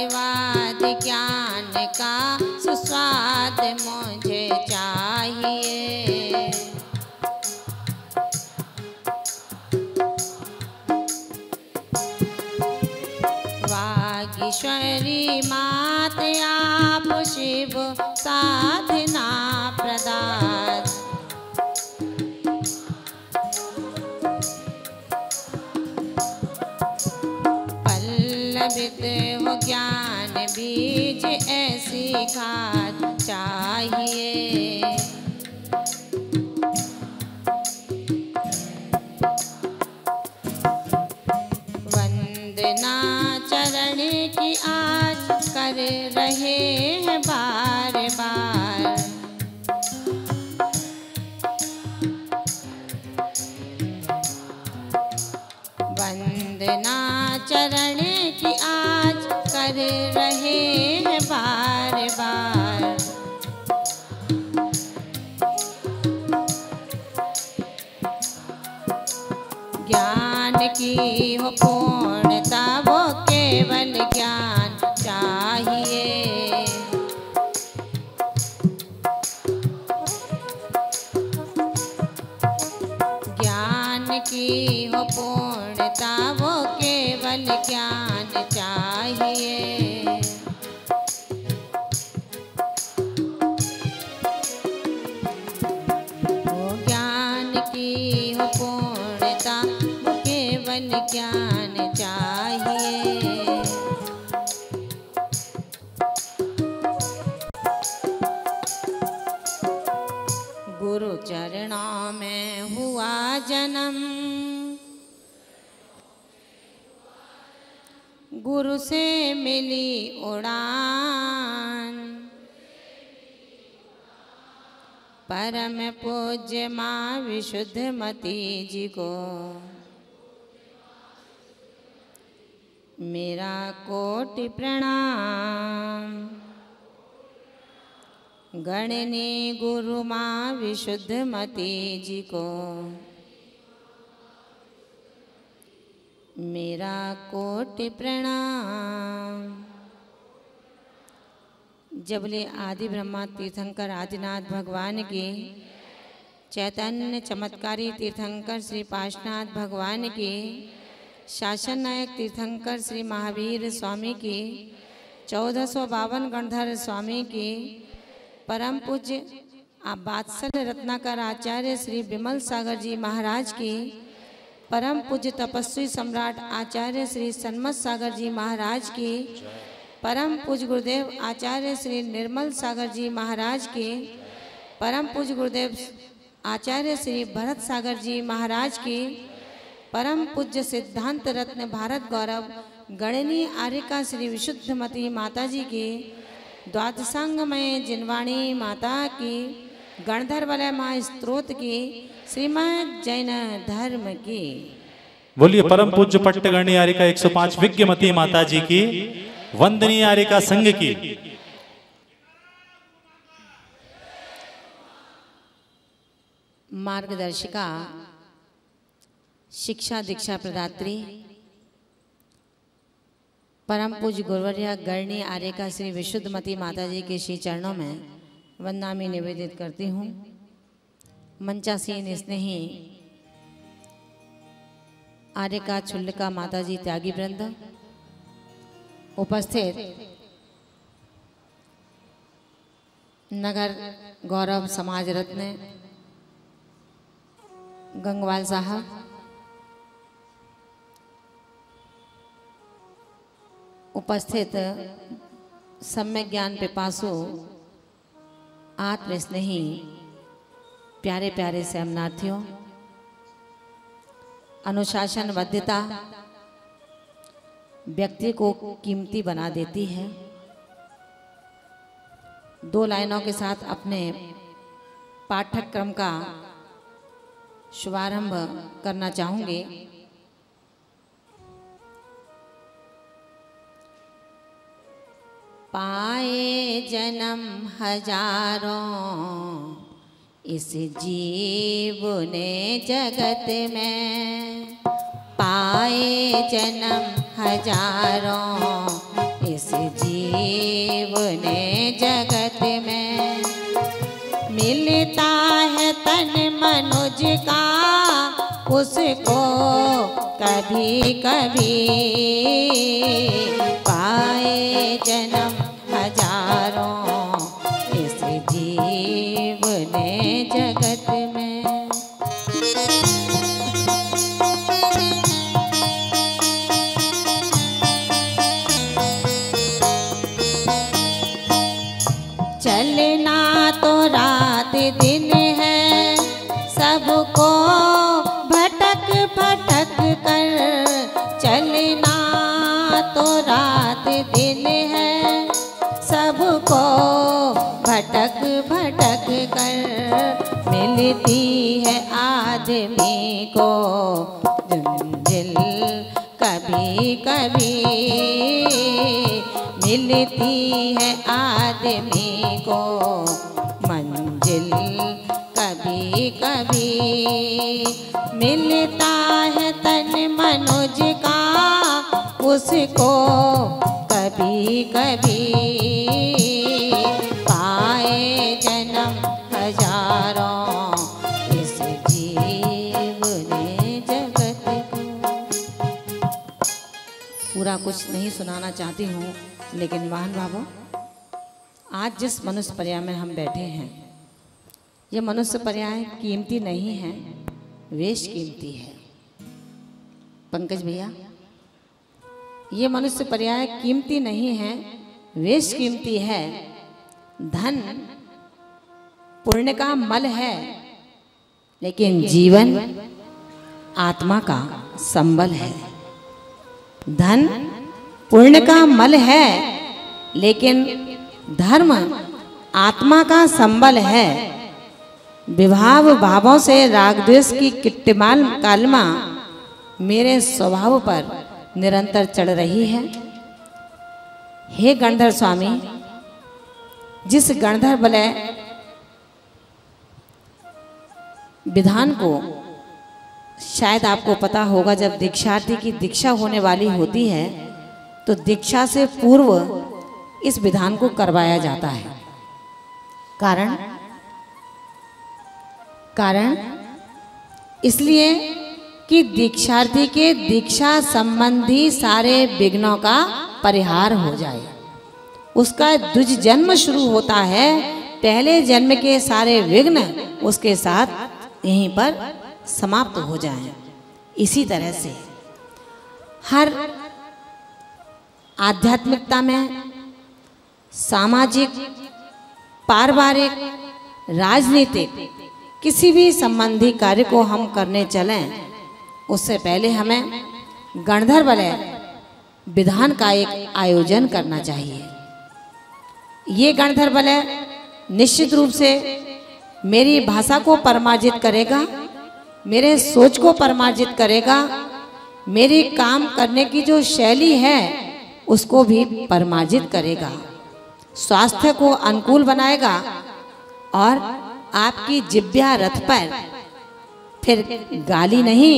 वाद ज्ञान का सुस्वाद मुझे चाहिए। वागीश्वरी मात आप शिव साधना प्रदान। पल्लवित हो ज्ञान बीज ऐसी खाद चाहिए। वंदना चरण की आज कर रहे हैं बार बार। वंदना चरण की आज कर रहे हैं बार बार। ज्ञान की हो पूर्णता वो केवल ज्ञान चाहिए। ज्ञान की हो पूर्णता वो केवल ज्ञान चाहिए। वो ज्ञान की हो पूर्णता वो केवल ज्ञान चाहिए। गुरु चरणों में हुआ जन्म, गुरु से मिली उड़ान। परम पूज्य माँ विशुद्धमती जी को मेरा कोटि प्रणाम। गणनी गुरु माँ विशुद्धमती जी को मेरा कोटि प्रणाम। जबले आदि ब्रह्मा तीर्थंकर आदिनाथ भगवान की, चैतन्य चमत्कारी तीर्थंकर श्री पाशनाथ भगवान की, शासन नायक तीर्थंकर श्री महावीर स्वामी की, 1452 गणधर स्वामी की, परम पूज्य वात्सल्य रत्नाकर आचार्य श्री विमल सागर जी महाराज की, परम पूज्य तपस्वी सम्राट आचार्य श्री सन्मत सागर जी महाराज की, परम पूज्य गुरुदेव आचार्य श्री निर्मल सागर जी महाराज की, परम पूज्य गुरुदेव आचार्य श्री भरत सागर जी महाराज की, परम पूज्य सिद्धांत रत्न भारत गौरव गणनी आर्यका श्री विशुद्धमती माता जी की, द्वादशांगमय जिनवाणी माता की, गणधर वलय माँ स्त्रोत की, श्रीमद जैन धर्म की। बोलिए परम पूज्य पट्टगणी आर्यका 105 विज्ञमती माता जी की, वंदनीय आर्यका संघ की। मार्गदर्शिका, शिक्षा दीक्षा प्रदात्री, परम पूज्य गुरुवर्य गणनी आर्यका श्री विशुद्धमती माता जी के श्री चरणों में वंदनामि निवेदित करती हूँ। मंचासीन स्नेही आर्यका छुल्लिका माता जी त्यागी वृंद, उपस्थित नगर गौरव समाज रत्न गंगवाल साहब, उपस्थित सम्यक ज्ञान पिपासु आत्मस्नेही प्यारे प्यारे सेमनार्थियों, अनुशासनबद्धता व्यक्ति को कीमती बना देती है। 2 लाइनों के साथ अपने पाठ्यक्रम का शुभारंभ करना चाहूँगी। पाए जन्म हजारों इस जीव ने जगत में, पाए जन्म हजारों इस इस जीवने जगत में मिलता है तन मनुज का उसको कभी कभी पाए जन्म हजारों इस जीवने जगत में। चलना तो रात दिन है सबको भटक भटक कर, चलना तो रात दिन है सबको भटक भटक कर, मिलती है आदमी को मंजिल कभी कभी, मिलती है आदमी को मंजिल कभी कभी, मिलता है तन मनुज का उसको कभी कभी पाए जन्म हजारों इस जीवने जगत को। पूरा कुछ नहीं सुनाना चाहती हूँ, लेकिन वाहन बाबू आज जिस मनुष्य पर्याय में हम बैठे हैं, यह मनुष्य पर्याय कीमती नहीं है, वेश कीमती है। पंकज भैया, ये मनुष्य पर्याय कीमती नहीं है, वेश कीमती है। धन पुण्य का मल है, लेकिन जीवन आत्मा का संबल है। धन पुण्य का मल है, लेकिन धर्म आत्मा का संबल है। विभाव भावों से राग द्वेष की किट्टिमाल कालमा मेरे स्वभाव पर निरंतर चढ़ रही है। हे गणधर स्वामी, जिस गणधर बलय विधान को शायद आपको पता होगा, जब दीक्षार्थी की दीक्षा होने वाली होती है तो दीक्षा से पूर्व इस विधान को करवाया जाता है। कारण इसलिए कि दीक्षार्थी के दीक्षा संबंधी सारे विघ्नों का परिहार हो जाए। उसका द्विज जन्म शुरू होता है, पहले जन्म के सारे विघ्न उसके साथ यहीं पर समाप्त हो जाएं। इसी तरह से हर आध्यात्मिकता में, सामाजिक, पारिवारिक, राजनीतिक किसी भी संबंधी कार्य को हम करने चलें, उससे पहले हमें गणधर बलय विधान का एक आयोजन करना चाहिए। ये गणधर बलय निश्चित रूप से मेरी भाषा को परमार्जित करेगा, मेरे सोच को परमार्जित करेगा, मेरी काम करने की जो शैली है उसको भी परमार्जित करेगा, स्वास्थ्य को अनुकूल बनाएगा और आपकी जिह्वा रथ पर फिर गाली नहीं,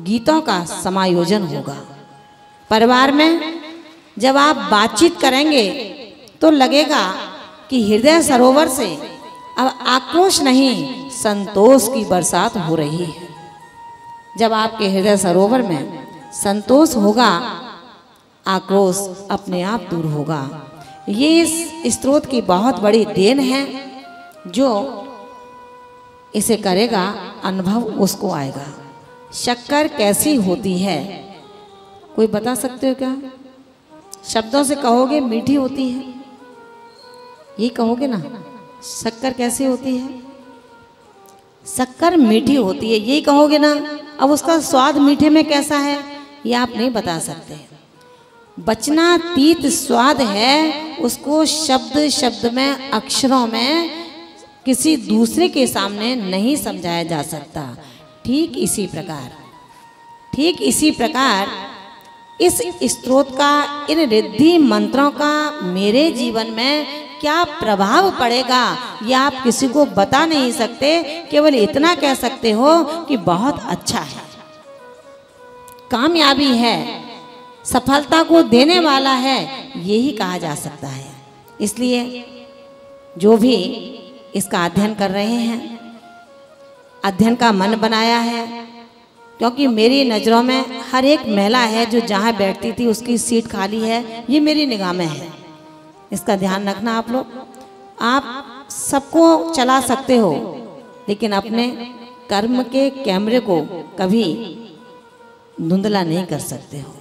गीतों का समायोजन होगा। परिवार में जब आप बातचीत करेंगे तो लगेगा कि हृदय सरोवर से अब आक्रोश नहीं, संतोष की बरसात हो रही है। जब आपके हृदय सरोवर में संतोष होगा, आक्रोश अपने आप दूर होगा। ये इस स्रोत की बहुत बड़ी देन है, जो इसे करेगा अनुभव उसको आएगा। शक्कर कैसी होती है, कोई बता सकते हो क्या? शब्दों से कहोगे मीठी होती है, ये कहोगे ना। शक्कर कैसी होती है? शक्कर मीठी होती है, यही कहोगे ना। अब उसका स्वाद मीठे में कैसा है ये आप नहीं बता सकते। वचनातीत स्वाद है, उसको शब्द शब्द में, अक्षरों में किसी दूसरे के सामने नहीं समझाया जा सकता। ठीक इसी प्रकार इस स्तोत्र का, इन रिद्धि मंत्रों का मेरे जीवन में क्या प्रभाव पड़ेगा ये आप किसी को बता नहीं सकते। केवल इतना कह सकते हो कि बहुत अच्छा है, कामयाबी है, सफलता को देने वाला है, यही कहा जा सकता है। इसलिए जो भी इसका अध्ययन कर रहे हैं, अध्ययन का मन बनाया है, क्योंकि मेरी नज़रों में हर एक महिला है जो जहाँ बैठती थी उसकी सीट खाली है, ये मेरी निगाह में है। इसका ध्यान रखना आप लोग। आप सबको चला सकते हो, लेकिन अपने कर्म के कैमरे को कभी धुंधला नहीं कर सकते हो।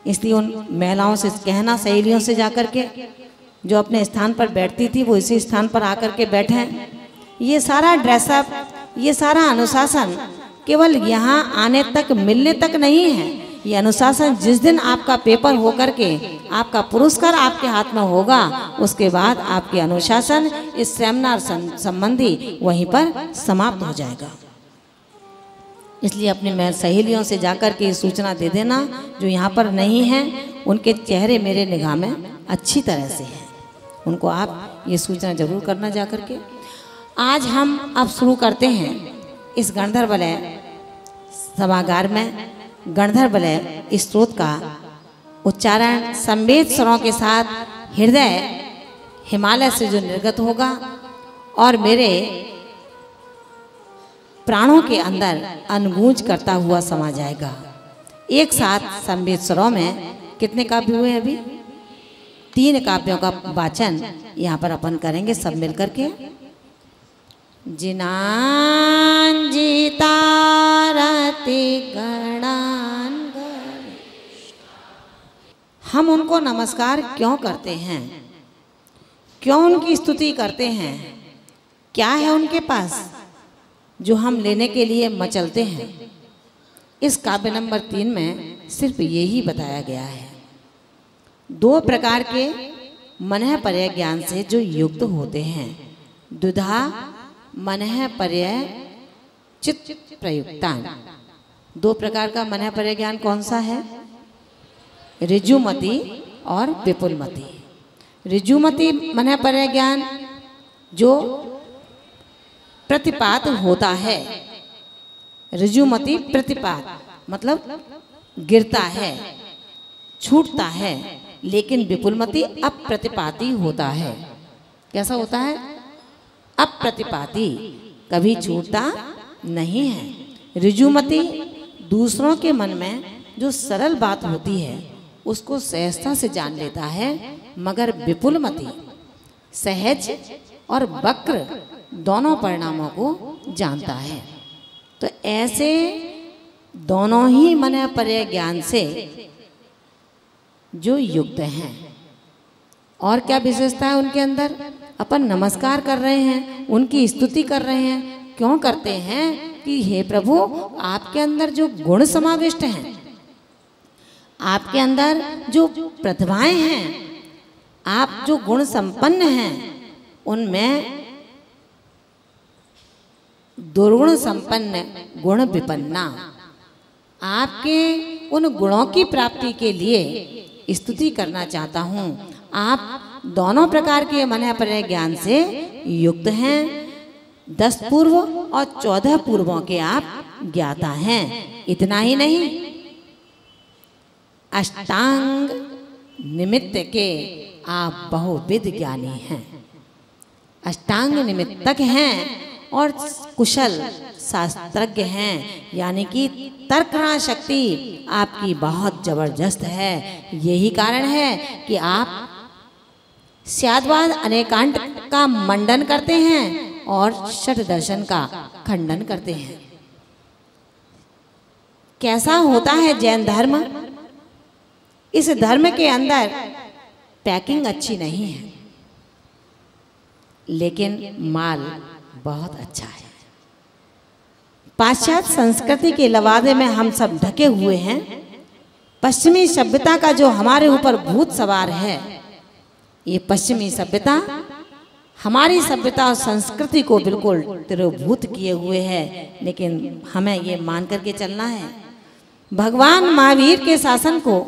इसलिए उन महिलाओं से कहना, सहेलियों से जाकर के, जो अपने स्थान पर बैठती थी वो इसी स्थान पर आकर के बैठें। ये सारा ड्रेसअप, ये सारा अनुशासन केवल यहाँ आने तक, मिलने तक नहीं है। ये अनुशासन जिस दिन आपका पेपर हो करके आपका पुरस्कार आपके हाथ में होगा, उसके बाद आपके अनुशासन इस सेमिनार संबंधी वहीं पर समाप्त हो जाएगा। इसलिए अपनी सहेलियों से जाकर के सूचना दे देना, जो यहाँ पर नहीं हैं, उनके चेहरे मेरे निगाह में अच्छी तरह से हैं, उनको आप ये सूचना जरूर करना जाकर के। आज हम अब शुरू करते हैं इस गणधर्वलय सभागार में गणधर्वलय स्तोत्र का उच्चारण संवेद स्वरों के साथ हृदय हिमालय से जो निर्गत होगा और मेरे प्राणों के अंदर अनुगूंज करता हुआ समा जाएगा। एक साथ संवेद स्वरों में कितने काव्य हुए अभी? 3 काव्यों का वाचन यहाँ पर अपन करेंगे सब मिलकर के। जिनान जीता रति गणान, हम उनको नमस्कार क्यों करते हैं, क्यों उनकी स्तुति करते हैं, क्या है उनके पास जो हम लेने के लिए मचलते हैं। इस काव्य नंबर 3 में सिर्फ यही बताया गया है। 2 प्रकार के मनः पर्याय ज्ञान से जो युक्त होते हैं, द्विधा मनः पर्याय चित्त प्रयुक्तान। 2 प्रकार का मनः पर्याय ज्ञान कौन सा है? ऋजुमति और विपुलमति। ऋजुमति मनः पर्याय ज्ञान जो प्रतिपात होता है, ऋजुमति प्रतिपात मतलब गिरता है, छूटता है, लेकिन विपुलमति अप्रतिपाती होता है। कैसा होता है? अप्रतिपाती, कभी छूटता नहीं है। ऋजुमति दूसरों के मन में जो सरल बात होती है उसको सहजता से जान लेता है, मगर विपुलमति सहज और वक्र दोनों परिणामों को जानता है। तो ऐसे दोनों ही मनः पर्याय ज्ञान से जो युक्त हैं, और क्या विशेषता है उनके अंदर? अपन नमस्कार कर रहे हैं, उनकी स्तुति कर रहे हैं, क्यों करते हैं कि हे प्रभु, आपके अंदर जो गुण समाविष्ट हैं, आपके अंदर जो प्रतिभाएं हैं, आप जो गुण संपन्न हैं, उनमें दुर्गुण संपन्न गुण विपन्ना, आपके उन गुणों की प्राप्ति के लिए स्तुति करना चाहता हूँ। आप दोनों प्रकार के मनः पर्याय ज्ञान से युक्त हैं। 10 पूर्व और 14 पूर्वों के आप ज्ञाता हैं। इतना ही नहीं, अष्टांग निमित्त के आप बहुविध ज्ञानी हैं। अष्टांग निमित्तक हैं और कुशल शास्त्रज्ञ हैं, यानी कि तर्कना शक्ति आपकी बहुत जबरदस्त है। यही कारण है कि आप स्याद्वाद अनेकांत का मंडन करते हैं और षट दर्शन का खंडन करते हैं। कैसा होता है जैन धर्म? इस धर्म के अंदर पैकिंग अच्छी नहीं है, लेकिन माल बहुत अच्छा है। पाश्चात्य संस्कृति के लवादे में हम सब ढके हुए हैं। पश्चिमी सभ्यता का जो हमारे ऊपर भूत सवार है, ये पश्चिमी सभ्यता हमारी सभ्यता और संस्कृति को बिल्कुल तिरोभूत किए हुए है। लेकिन हमें ये मान करके चलना है, भगवान महावीर के शासन को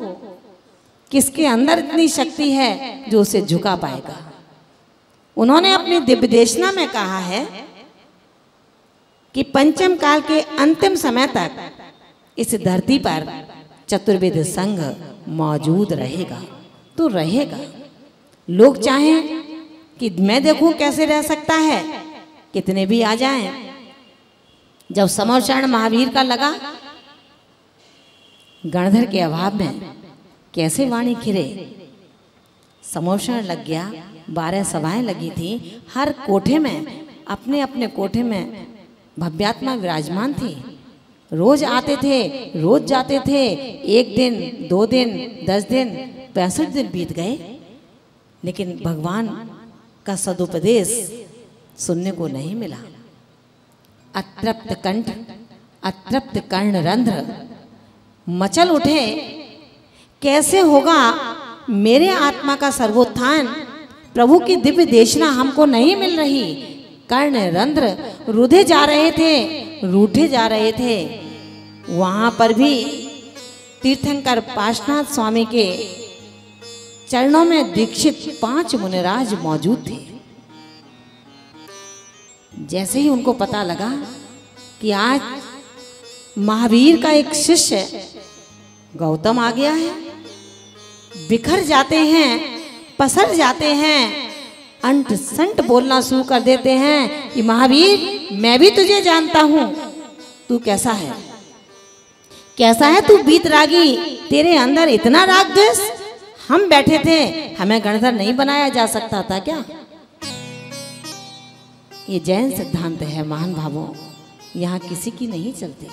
किसके अंदर इतनी शक्ति है जो उसे झुका पाएगा। उन्होंने अपनी दिव्य देशना में कहा है कि पंचम काल के अंतिम समय तक इस धरती पर चतुर्विध संघ मौजूद रहेगा तो रहेगा। लोग चाहें कि मैं देखूं कैसे रह सकता है, कितने भी आ जाएं। जब समोषण महावीर का लगा, गणधर के अभाव में कैसे वाणी खिरे। समोषण लग गया, 12 सभाएं लगी थी, हर कोठे में अपने अपने कोठे में भव्यात्मा विराजमान थी। रोज आते थे, रोज जाते थे। 1 दिन, 2 दिन, 10 दिन, 65 दिन बीत गए, लेकिन भगवान का सदुपदेश सुनने को नहीं मिला। अतृप्त कंठ, अतृप्त कर्ण रंध्र मचल उठे, कैसे होगा मेरे आत्मा का सर्वोत्थान। प्रभु की दिव्य देशना हमको नहीं मिल रही। कर्ण रंध्र रुधे जा रहे थे, रूठे जा रहे थे। वहां पर भी तीर्थंकर पार्श्वनाथ स्वामी के चरणों में दीक्षित 5 मुनिराज मौजूद थे। जैसे ही उनको पता लगा कि आज महावीर का एक शिष्य गौतम आ गया है, बिखर जाते हैं, पसर जाते हैं, अंट संट बोलना शुरू कर देते हैं कि महावीर मैं भी तुझे जानता हूं, तू कैसा है, कैसा है तू वीतरागी, तेरे अंदर इतना राग द्वेष। हम बैठे थे, हमें गणधर नहीं बनाया जा सकता था क्या? ये जैन सिद्धांत है महान भावों, यहां किसी की नहीं चलती।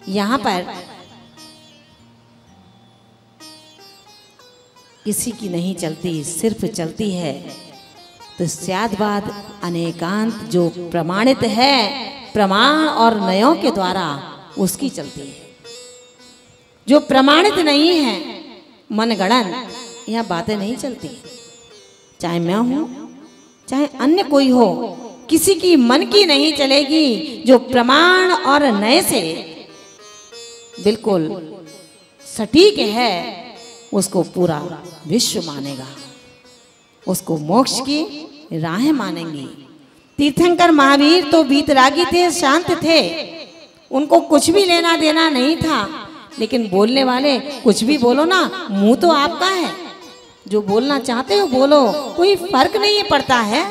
यहां पर किसी की नहीं चलती, सिर्फ चलती है तो स्यादवाद अनेकांत जो प्रमाणित है प्रमाण और नयों के द्वारा, उसकी चलती है। जो प्रमाणित नहीं है मनगणन, यह बातें नहीं चलती। चाहे मैं हूं, चाहे अन्य कोई हो, किसी की मन की नहीं चलेगी। जो प्रमाण और नए से बिल्कुल सटीक है, उसको पूरा विश्व मानेगा, उसको मोक्ष की राहें मानेंगी। तीर्थंकर महावीर तो वीतरागी थे, शांत थे, उनको कुछ भी लेना देना नहीं था। लेकिन बोलने वाले कुछ भी बोलो ना, मुंह तो आपका है, जो बोलना चाहते हो बोलो, कोई फर्क नहीं पड़ता है।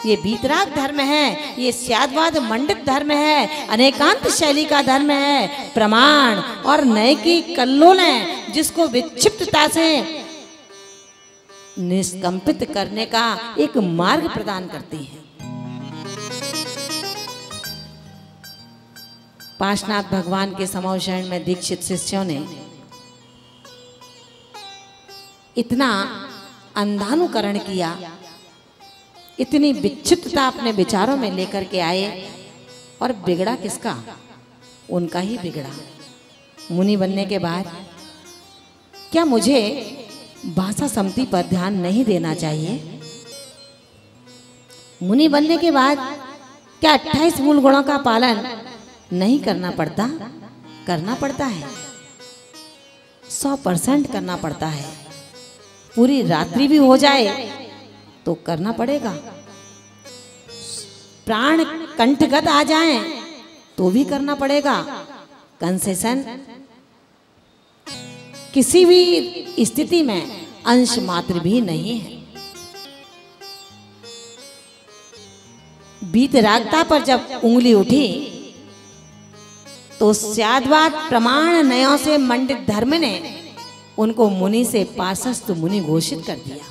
ये वीतराग धर्म है, ये स्यादवाद मंडित धर्म है, अनेकांत शैली का धर्म है। प्रमाण और नए की कल्लोलें जिसको विक्षिप्तता से निष्कंपित करने का एक मार्ग प्रदान करती है। पार्श्वनाथ भगवान के समोषण में दीक्षित शिष्यों ने इतना अंधानुकरण किया, इतनी विचित्रता अपने विचारों में लेकर के आए, और बिगड़ा किसका? उनका ही बिगड़ा। मुनि बनने के बाद क्या मुझे भाषा सम्मति पर ध्यान नहीं देना चाहिए? मुनि बनने के बाद क्या 28 मूल गुणों का पालन नहीं करना पड़ता? करना पड़ता है, 100% करना पड़ता है। पूरी रात्रि भी हो जाए तो करना पड़ेगा। प्राण कंठगत आ जाए तो भी करना पड़ेगा। कंसेशन किसी भी स्थिति में अंश मात्र भी नहीं है। वीतरागता पर जब उंगली उठी तो स्यादवाद प्रमाण नयों से मंडित धर्म ने उनको मुनि से पार्श्वस्थ मुनि घोषित कर दिया।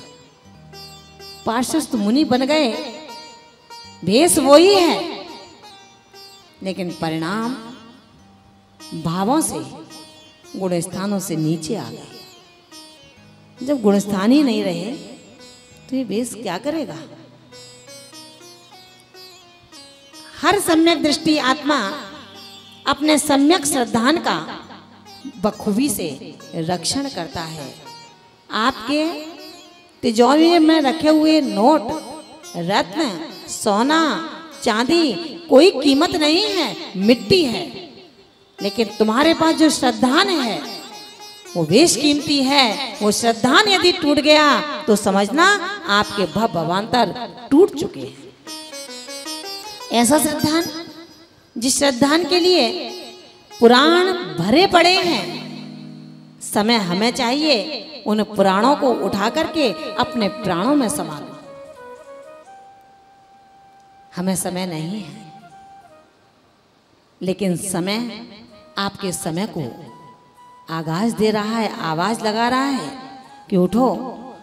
पार्श्वस्थ मुनि बन गए, भेष वही है, लेकिन परिणाम भावों से गुण स्थानों से नीचे आ गए। जब गुण स्थान ही नहीं रहे तो ये भेष क्या करेगा? हर सम्यक दृष्टि आत्मा अपने सम्यक श्रद्धान का बखूबी से रक्षण करता है। आपके तिजोरी में रखे हुए नोट, रत्न, सोना, चांदी कोई कीमत नहीं है, मिट्टी है। लेकिन तुम्हारे पास जो श्रद्धान है वो बेश कीमती है। वो श्रद्धान यदि टूट गया तो समझना आपके भवांतर टूट चुके हैं। ऐसा श्रद्धान जिस श्रद्धान के लिए पुराण भरे पड़े हैं, समय हमें चाहिए उन पुराणों को उठा करके अपने प्राणों में समा लो। हमें समय नहीं है, लेकिन समय आपके समय को आगाज दे रहा है, आवाज लगा रहा है कि उठो,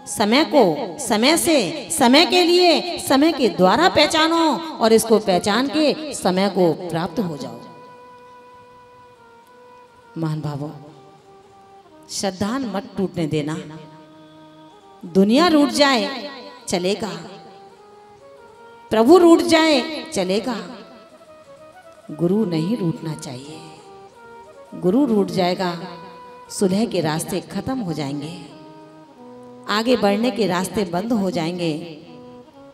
समय को समय से, समय के लिए, समय के द्वारा पहचानो और इसको पहचान के समय को प्राप्त हो जाओ। महान भावों, श्रद्धा मत टूटने देना। दुनिया रूठ जाए चलेगा, प्रभु रूठ जाए चलेगा, गुरु नहीं रूठना चाहिए। गुरु रूठ जाएगा, सुलह के रास्ते खत्म हो जाएंगे, आगे बढ़ने के रास्ते बंद हो जाएंगे।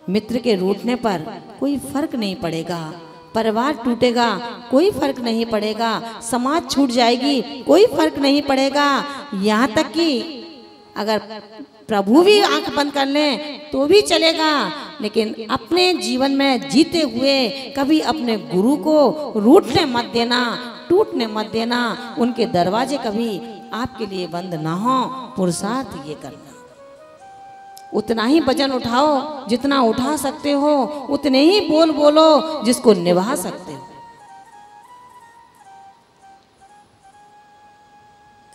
मित्र के रूठने पर कोई फर्क नहीं पड़ेगा, परिवार टूटेगा कोई फर्क नहीं पड़ेगा, समाज छूट जाएगी कोई फर्क नहीं पड़ेगा। यहाँ तक कि अगर प्रभु भी आंख बंद कर लें तो भी चलेगा, लेकिन अपने जीवन में जीते हुए कभी अपने गुरु को रूठने मत देना, टूटने मत देना। उनके दरवाजे कभी आपके लिए बंद ना हो। पुरुषार्थ ये करना, उतना ही वजन उठाओ जितना उठा सकते हो, उतने ही बोल बोलो जिसको निभा सकते हो।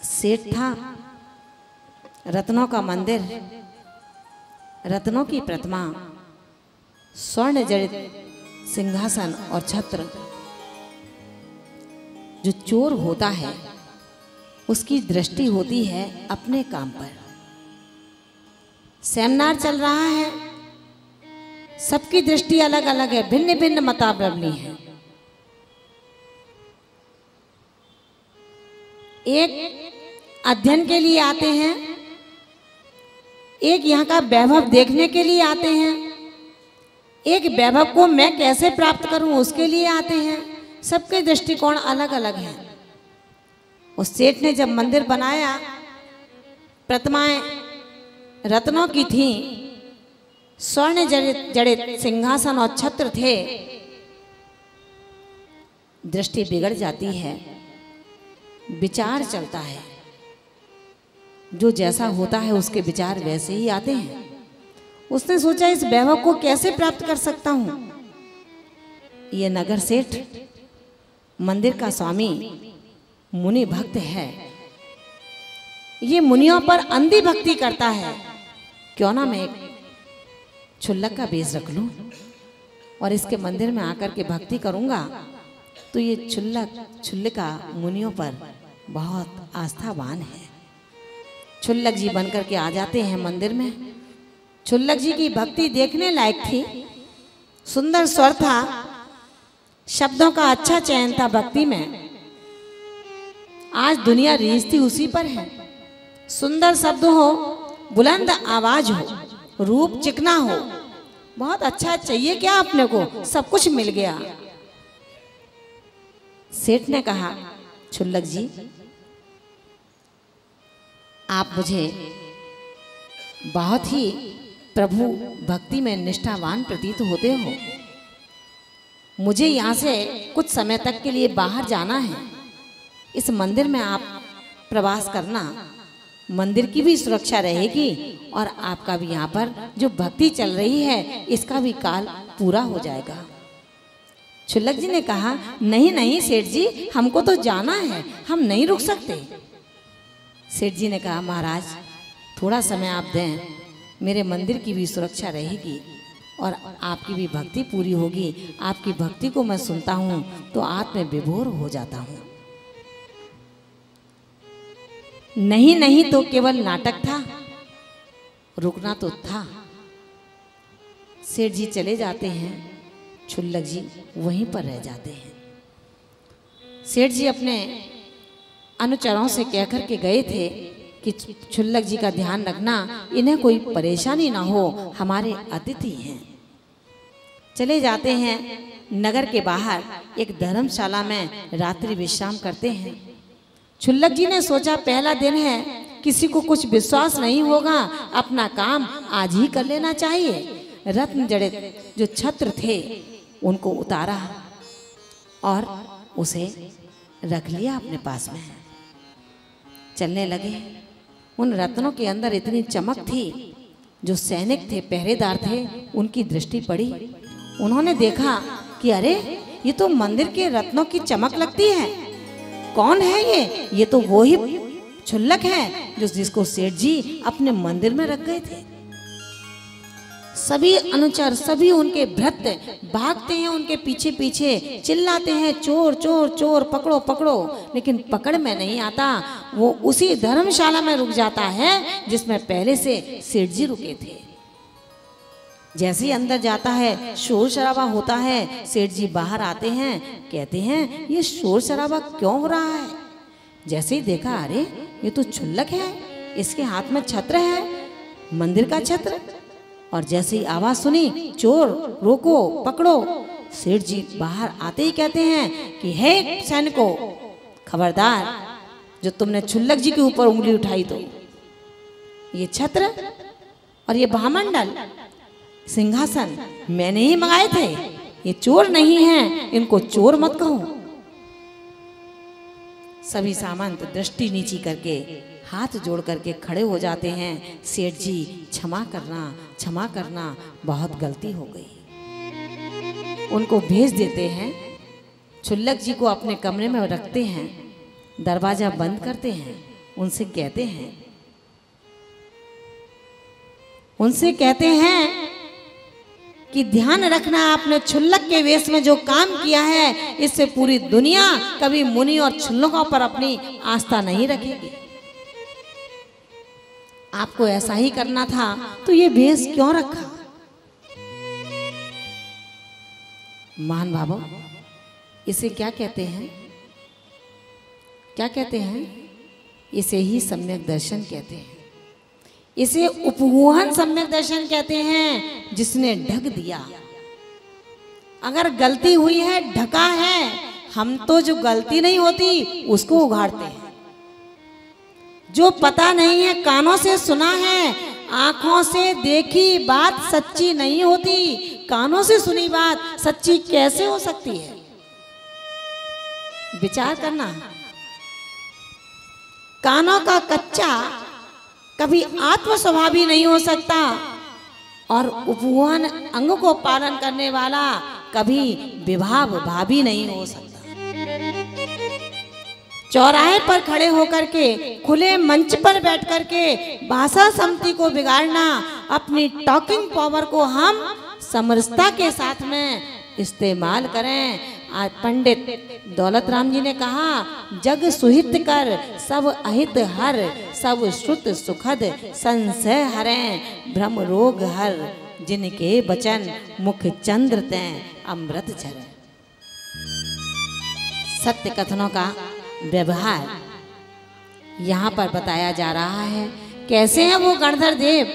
सेठ था, रत्नों का मंदिर, रत्नों की प्रतिमा, स्वर्ण जड़ित सिंहासन और छत्र। जो चोर होता है उसकी दृष्टि होती है अपने काम पर। सेमिनार चल रहा है, सबकी दृष्टि अलग अलग है, भिन्न भिन्न मताबलम्बी है। एक अध्ययन के लिए आते हैं, एक यहाँ का वैभव देखने के लिए आते हैं, एक वैभव को मैं कैसे प्राप्त करूं उसके लिए आते हैं। सबके दृष्टिकोण अलग अलग हैं। उस सेठ ने जब मंदिर बनाया, प्रतिमाएं रत्नों की थी, स्वर्ण जड़ित सिंहासन और छत्र थे। दृष्टि बिगड़ जाती है, विचार चलता है, जो जैसा होता है उसके विचार वैसे ही आते हैं। उसने सोचा इस वैभव को कैसे प्राप्त कर सकता हूं। ये नगर सेठ मंदिर का स्वामी मुनि भक्त है, ये मुनियों पर अंधी भक्ति करता है। क्यों ना मैं एक क्षुल्लक का बेस रख लूं और इसके मंदिर में आकर के भक्ति करूंगा तो ये क्षुल्लका मुनियों पर बहुत आस्थावान है। क्षुल्लक जी बनकर के आ जाते हैं मंदिर में। क्षुल्लक जी की भक्ति देखने लायक थी, सुंदर स्वर था, शब्दों का अच्छा चयन था भक्ति में। आज दुनिया रीझती उसी पर है। सुंदर शब्द हो, बुलंद आवाज हो, रूप चिकना हो, बहुत अच्छा चाहिए क्या अपने को, सब कुछ मिल गया। सेठ ने कहा, क्षुल्लक जी आप मुझे बहुत ही प्रभु भक्ति में निष्ठावान प्रतीत होते हो। मुझे यहाँ से कुछ समय तक के लिए बाहर जाना है। इस मंदिर में आप प्रवास करना, मंदिर की भी सुरक्षा रहेगी और आपका भी यहाँ पर जो भक्ति चल रही है इसका भी काल पूरा हो जाएगा। क्षुल्लक जी ने कहा, नहीं नहीं सेठ जी, हमको तो जाना है, हम नहीं रुक सकते। सेठ जी ने कहा, महाराज थोड़ा समय आप दें, मेरे मंदिर की भी सुरक्षा रहेगी और आपकी भी भक्ति पूरी होगी। आपकी भक्ति को मैं सुनता हूँ तो आत्म विभोर हो जाता हूँ। नहीं नहीं तो केवल नाटक था, रुकना तो था। सेठ जी चले जाते हैं, क्षुल्लक जी वहीं पर रह जाते हैं। सेठ जी अपने अनुचरों से कहकर के गए थे कि क्षुल्लक जी का ध्यान रखना, इन्हें कोई परेशानी ना हो, हमारे अतिथि हैं। चले जाते हैं, नगर के बाहर एक धर्मशाला में रात्रि विश्राम करते हैं। क्षुल्लक जी ने सोचा पहला दिन है, किसी को कुछ विश्वास नहीं होगा, अपना काम आज ही कर लेना चाहिए। रत्न जड़ित जो छत्र थे उनको उतारा और उसे रख लिया अपने पास में। चलने लगे। उन रत्नों के अंदर इतनी चमक थी, जो सैनिक थे, पहरेदार थे, उनकी दृष्टि पड़ी। उन्होंने देखा कि अरे ये तो मंदिर के रत्नों की चमक लगती है। कौन है ये? ये तो वो ही क्षुल्लक है जो जिसको सेठ जी अपने मंदिर में रख गए थे। सभी अनुचर, सभी उनके भृत्य भागते हैं उनके पीछे पीछे, चिल्लाते हैं चोर चोर चोर, पकड़ो पकड़ो, लेकिन पकड़ में नहीं आता। वो उसी धर्मशाला में रुक जाता है जिसमें पहले से सेठ जी रुके थे। जैसे ही अंदर जाता है शोर शराबा होता है। सेठ जी बाहर आते हैं, कहते हैं ये शोर शराबा क्यों हो रहा है? जैसे ही देखा, अरे ये तो क्षुल्लक है, इसके हाथ में छत्र है, मंदिर का छत्र। और जैसे ही आवाज सुनी, चोर रोको पकड़ो, सेठ जी बाहर आते ही कहते हैं कि हे सैनिकों, खबरदार, जो तुमने क्षुल्लक जी के ऊपर उंगली उठाई तो ये छत्र और ये महामंडल, सिंहासन मैंने ही मंगाए थे, ये चोर नहीं हैं, इनको चोर मत कहो। सभी सामंत दृष्टि नीची करके हाथ जोड़ करके खड़े हो जाते हैं। सेठ जी क्षमा करना, बहुत गलती हो गई। उनको भेज देते हैं। क्षुल्लक जी को अपने कमरे में रखते हैं, दरवाजा बंद करते हैं। उनसे कहते हैं कि ध्यान रखना, आपने क्षुल्लक के वेश में जो काम किया है, इससे पूरी दुनिया कभी मुनि और क्षुल्लकों पर अपनी आस्था नहीं रखेगी। आपको ऐसा ही करना था तो ये वेश क्यों रखा? महान भावों, इसे क्या कहते हैं? क्या कहते हैं? इसे ही सम्यक दर्शन कहते हैं। इसे उपगूहन सम्यक दर्शन कहते हैं। जिसने ढक दिया, अगर गलती हुई है, ढका है, हम तो जो गलती नहीं होती उसको उघाड़ते हैं। जो पता नहीं है, कानों से सुना है, आंखों से देखी बात सच्ची नहीं होती, कानों से सुनी बात सच्ची कैसे हो सकती है? विचार करना। कानों का कच्चा कभी आत्म स्वभावी नहीं हो सकता, और उपगूहन अंग को पालन करने वाला कभी विभाव भावी नहीं हो सकता। चौराहे पर खड़े होकर के, खुले मंच पर बैठ कर के भाषा सम्मति को बिगाड़ना, अपनी टॉकिंग पावर को हम समरसता के साथ में इस्तेमाल करें। आज पंडित दौलत राम जी ने कहा, जग सुहित कर सब अहित हर, सब श्रुत सुखद संशय हरें, भ्रम रोग हर, जिनके बचन मुख चंद्र तैं अमृत झर। सत्य कथनों का व्यवहार यहाँ पर बताया जा रहा है। कैसे हैं वो गणधर देव,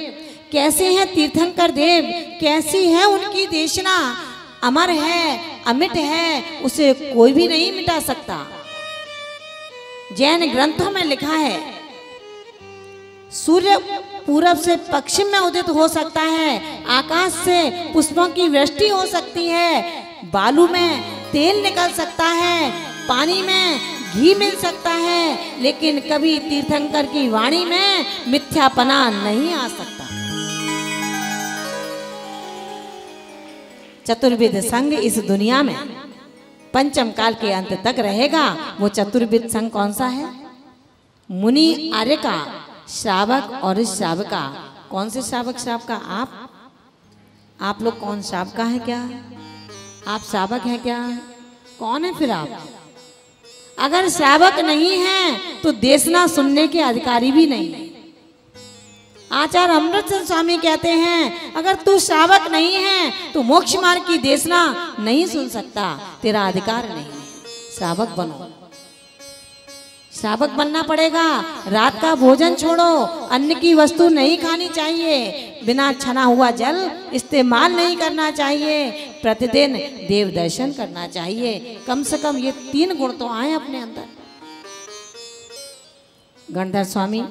कैसे हैं तीर्थंकर देव, कैसी है उनकी देशना, अमर है, अमिट है, उसे कोई भी नहीं मिटा सकता। जैन ग्रंथों में लिखा है, सूर्य पूरब से पश्चिम में उदित हो सकता है, आकाश से पुष्पों की वृष्टि हो सकती है, बालू में तेल निकल सकता है, पानी में घी मिल सकता है, लेकिन कभी तीर्थंकर की वाणी में मिथ्यापना नहीं आ सकता। चतुर्विध संघ इस दुनिया में पंचम काल के अंत तक रहेगा। वो चतुर्विध संघ कौन सा है? मुनि आर्य का, श्रावक और श्रावका। कौन से श्रावक श्रावका? आप लोग कौन श्रावका है क्या? आप श्रावक हैं क्या? कौन है फिर आप? अगर श्रावक नहीं है तो देशना सुनने के अधिकारी भी नहीं है। आचार्य अमृतसर स्वामी कहते हैं, अगर तू श्रावक नहीं है तो मोक्ष मार्ग की देशना नहीं सुन सकता, तेरा अधिकार नहीं है। श्रावक बनो, श्रावक बनना पड़ेगा। रात का भोजन छोड़ो, अन्न की वस्तु नहीं खानी चाहिए, बिना छना हुआ जल इस्तेमाल नहीं करना चाहिए, प्रतिदिन देव दर्शन करना चाहिए। कम से कम ये 3 गुण तो आए अपने अंदर। गणधर स्वामी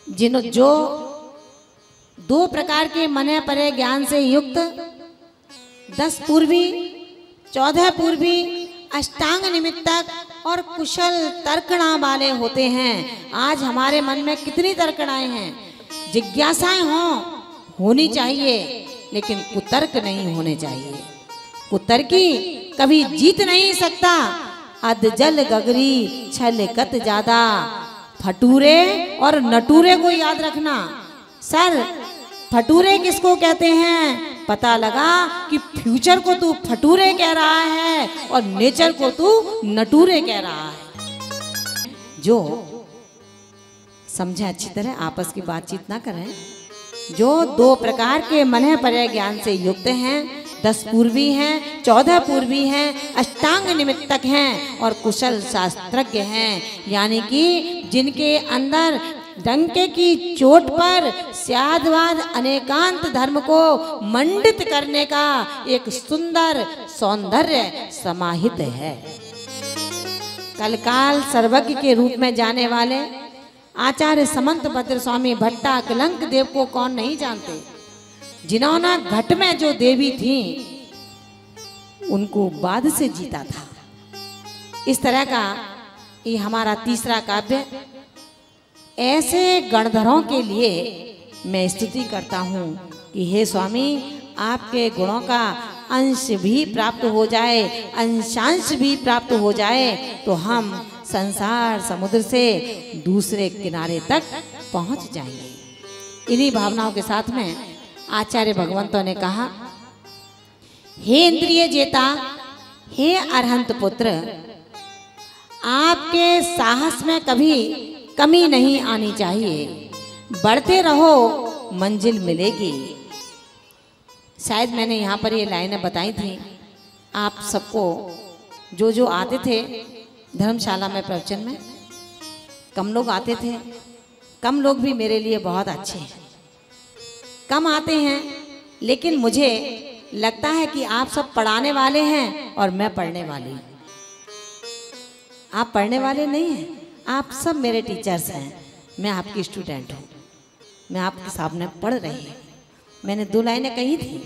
जो 2 प्रकार के मने परे ज्ञान से युक्त 10 पूर्वी, 14 पूर्वी अष्टांग निमित्तक और कुशल तर्कणा वाले होते हैं। आज हमारे मन में कितनी तर्कणाएं हैं, जिज्ञासाएं होनी चाहिए, लेकिन कुतर्क नहीं होने चाहिए। कुतर्की कभी जीत नहीं सकता। अधजल गगरी छल कत ज्यादा, फटूरे और नटूरे को याद रखना। सर, फटूरे किसको कहते हैं? पता लगा कि फ्यूचर को तू फटूरे कह रहा है और नेचर को तू नटूरे कह रहा है। जो समझे अच्छी तरह, आपस की बातचीत ना करें। जो 2 प्रकार के मन पर्याय ज्ञान से युक्त हैं, 10 पूर्वी हैं, 14 पूर्वी हैं, अष्टांग निमित्तक हैं और कुशल शास्त्रज्ञ हैं, यानी कि जिनके अंदर डंके की चोट पर स्यादवाद अनेकांत धर्म को मंडित करने का एक सुंदर सौंदर्य समाहित है। कलकाल सर्वज्ञ के रूप में जाने वाले आचार्य समंत भद्र स्वामी भट्टा कलंक देव को कौन नहीं जानते, जिन्होंने घट में जो देवी थी उनको बाद से जीता था। इस तरह का ये हमारा तीसरा काव्य। ऐसे गणधरों के लिए मैं स्तुति करता हूँ कि हे स्वामी, आपके गुणों का अंश भी प्राप्त हो जाए, अंशांश भी प्राप्त हो जाए, तो हम संसार समुद्र से दूसरे किनारे तक पहुँच जाएंगे। इन्हीं भावनाओं के साथ में आचार्य भगवंतों ने कहा, हे इंद्रिय जेता, हे अरहंत पुत्र, आपके साहस में कभी कमी नहीं आनी चाहिए। बढ़ते रहो, मंजिल मिलेगी। शायद मैंने यहाँ पर ये लाइनें बताई थी आप सबको। जो आते थे धर्मशाला में प्रवचन में, कम लोग आते थे। कम लोग भी मेरे लिए बहुत अच्छे हैं। कम आते हैं, लेकिन मुझे लगता है कि आप सब पढ़ाने वाले हैं और मैं पढ़ने वाली हूँ। आप पढ़ने वाले नहीं हैं, आप सब मेरे टीचर्स हैं। मैं आपकी स्टूडेंट हूँ, मैं आपके सामने पढ़ रही हूँ। मैंने 2 लाइनें कही थी,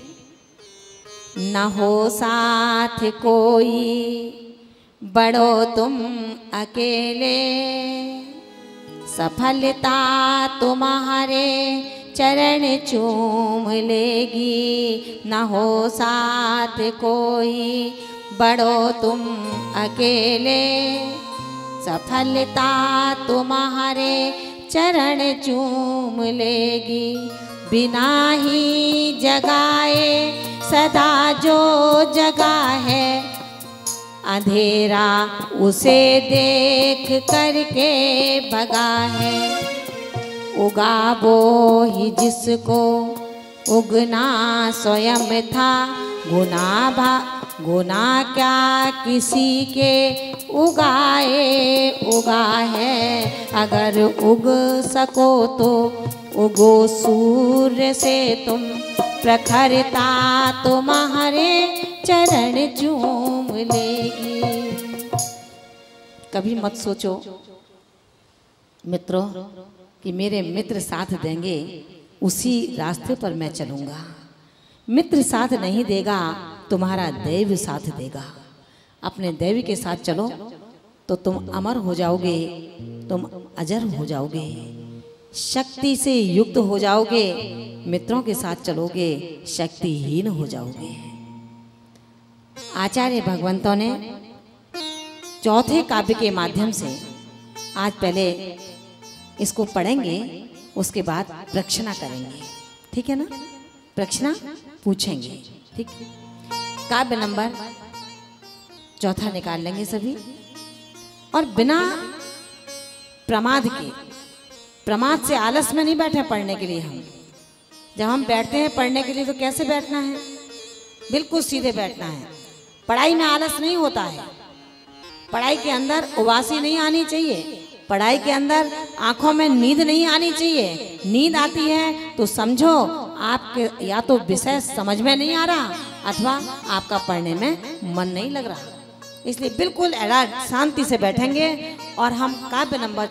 न हो साथ कोई बढ़ो तुम अकेले, सफलता तुम्हारे चरण चूम लेगी। न हो साथ कोई बढ़ो तुम अकेले, सफलता तुम्हारे चरण चूम लेगी। बिना ही जगाए सदा जो जगा है, अंधेरा उसे देख करके भगा है। उगा वो ही जिसको उगना स्वयं था, गुना क्या किसी के उगा है। अगर उग सको तो उगो सूर्य से तुम, प्रखरता तुम्हारे चरण चूम लेगी। कभी मत सोचो मित्रों कि मेरे मित्र साथ देंगे, उसी रास्ते पर मैं चलूँगा। मित्र साथ नहीं देगा, तुम्हारा दैव साथ देगा। अपने दैव के साथ चलो तो तुम अमर हो जाओगे, तुम अजर हो जाओगे, शक्ति से युक्त हो जाओगे। मित्रों के साथ चलोगे, शक्तिहीन हो जाओगे। आचार्य भगवंतों ने चौथे काव्य के माध्यम से आज पहले इसको पढ़ेंगे, उसके बाद प्रक्षणा करेंगे। ठीक है ना? प्रक्षणा पूछेंगे। ठीक, काव्य नंबर चौथा निकाल लेंगे सभी, और बिना प्रमाद के, प्रमाद से आलस में नहीं बैठे पढ़ने के लिए। हम जब हम बैठते हैं पढ़ने के लिए तो कैसे बैठना है? बिल्कुल सीधे बैठना है। पढ़ाई में आलस नहीं होता है। पढ़ाई के अंदर उबासी नहीं आनी चाहिए। पढ़ाई के अंदर आंखों में नींद नहीं आनी चाहिए। नींद आती है तो समझो आपके या तो विषय समझ में नहीं आ रहा अथवा आपका पढ़ने में मन नहीं लग रहा। इसलिए बिल्कुल अलर्ट, शांति से बैठेंगे और हम काव्य नंबर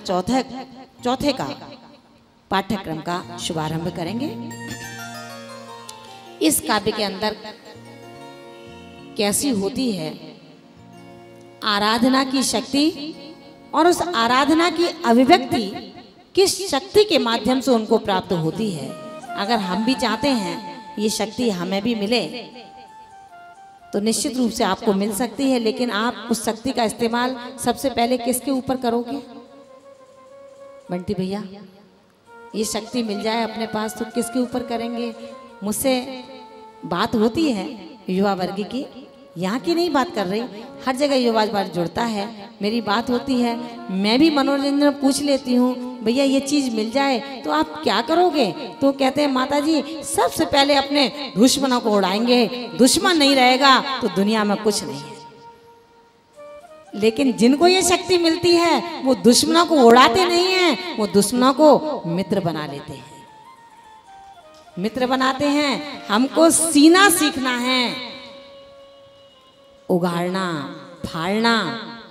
चौथे का पाठ्यक्रम का शुभारंभ करेंगे। इस काव्य के अंदर कैसी होती है आराधना की शक्ति और उस आराधना की अभिव्यक्ति किस शक्ति के माध्यम से उनको प्राप्त होती है। अगर हम भी चाहते हैं ये शक्ति हमें भी मिले तो निश्चित रूप से आपको मिल सकती है, लेकिन आप उस शक्ति का इस्तेमाल सबसे पहले किसके ऊपर करोगे? बंटी भैया, ये शक्ति मिल जाए अपने पास तो किसके ऊपर करेंगे? मुझसे बात होती है युवा वर्ग की, यहाँ की नहीं बात कर रही, हर जगह युवा वर्ग जुड़ता है, मेरी बात होती है, मैं भी मनोरंजन पूछ लेती हूँ, भैया ये चीज़ मिल जाए तो आप क्या करोगे? तो कहते हैं माता जी सबसे पहले अपने दुश्मनों को उड़ाएंगे, दुश्मन नहीं रहेगा तो दुनिया में कुछ नहीं है। लेकिन जिनको ये शक्ति मिलती है वो दुश्मनों को उड़ाते नहीं हैं, वो दुश्मनों को मित्र बना लेते हैं, मित्र बनाते हैं। हमको सीना सीखना है, उगाड़ना फाड़ना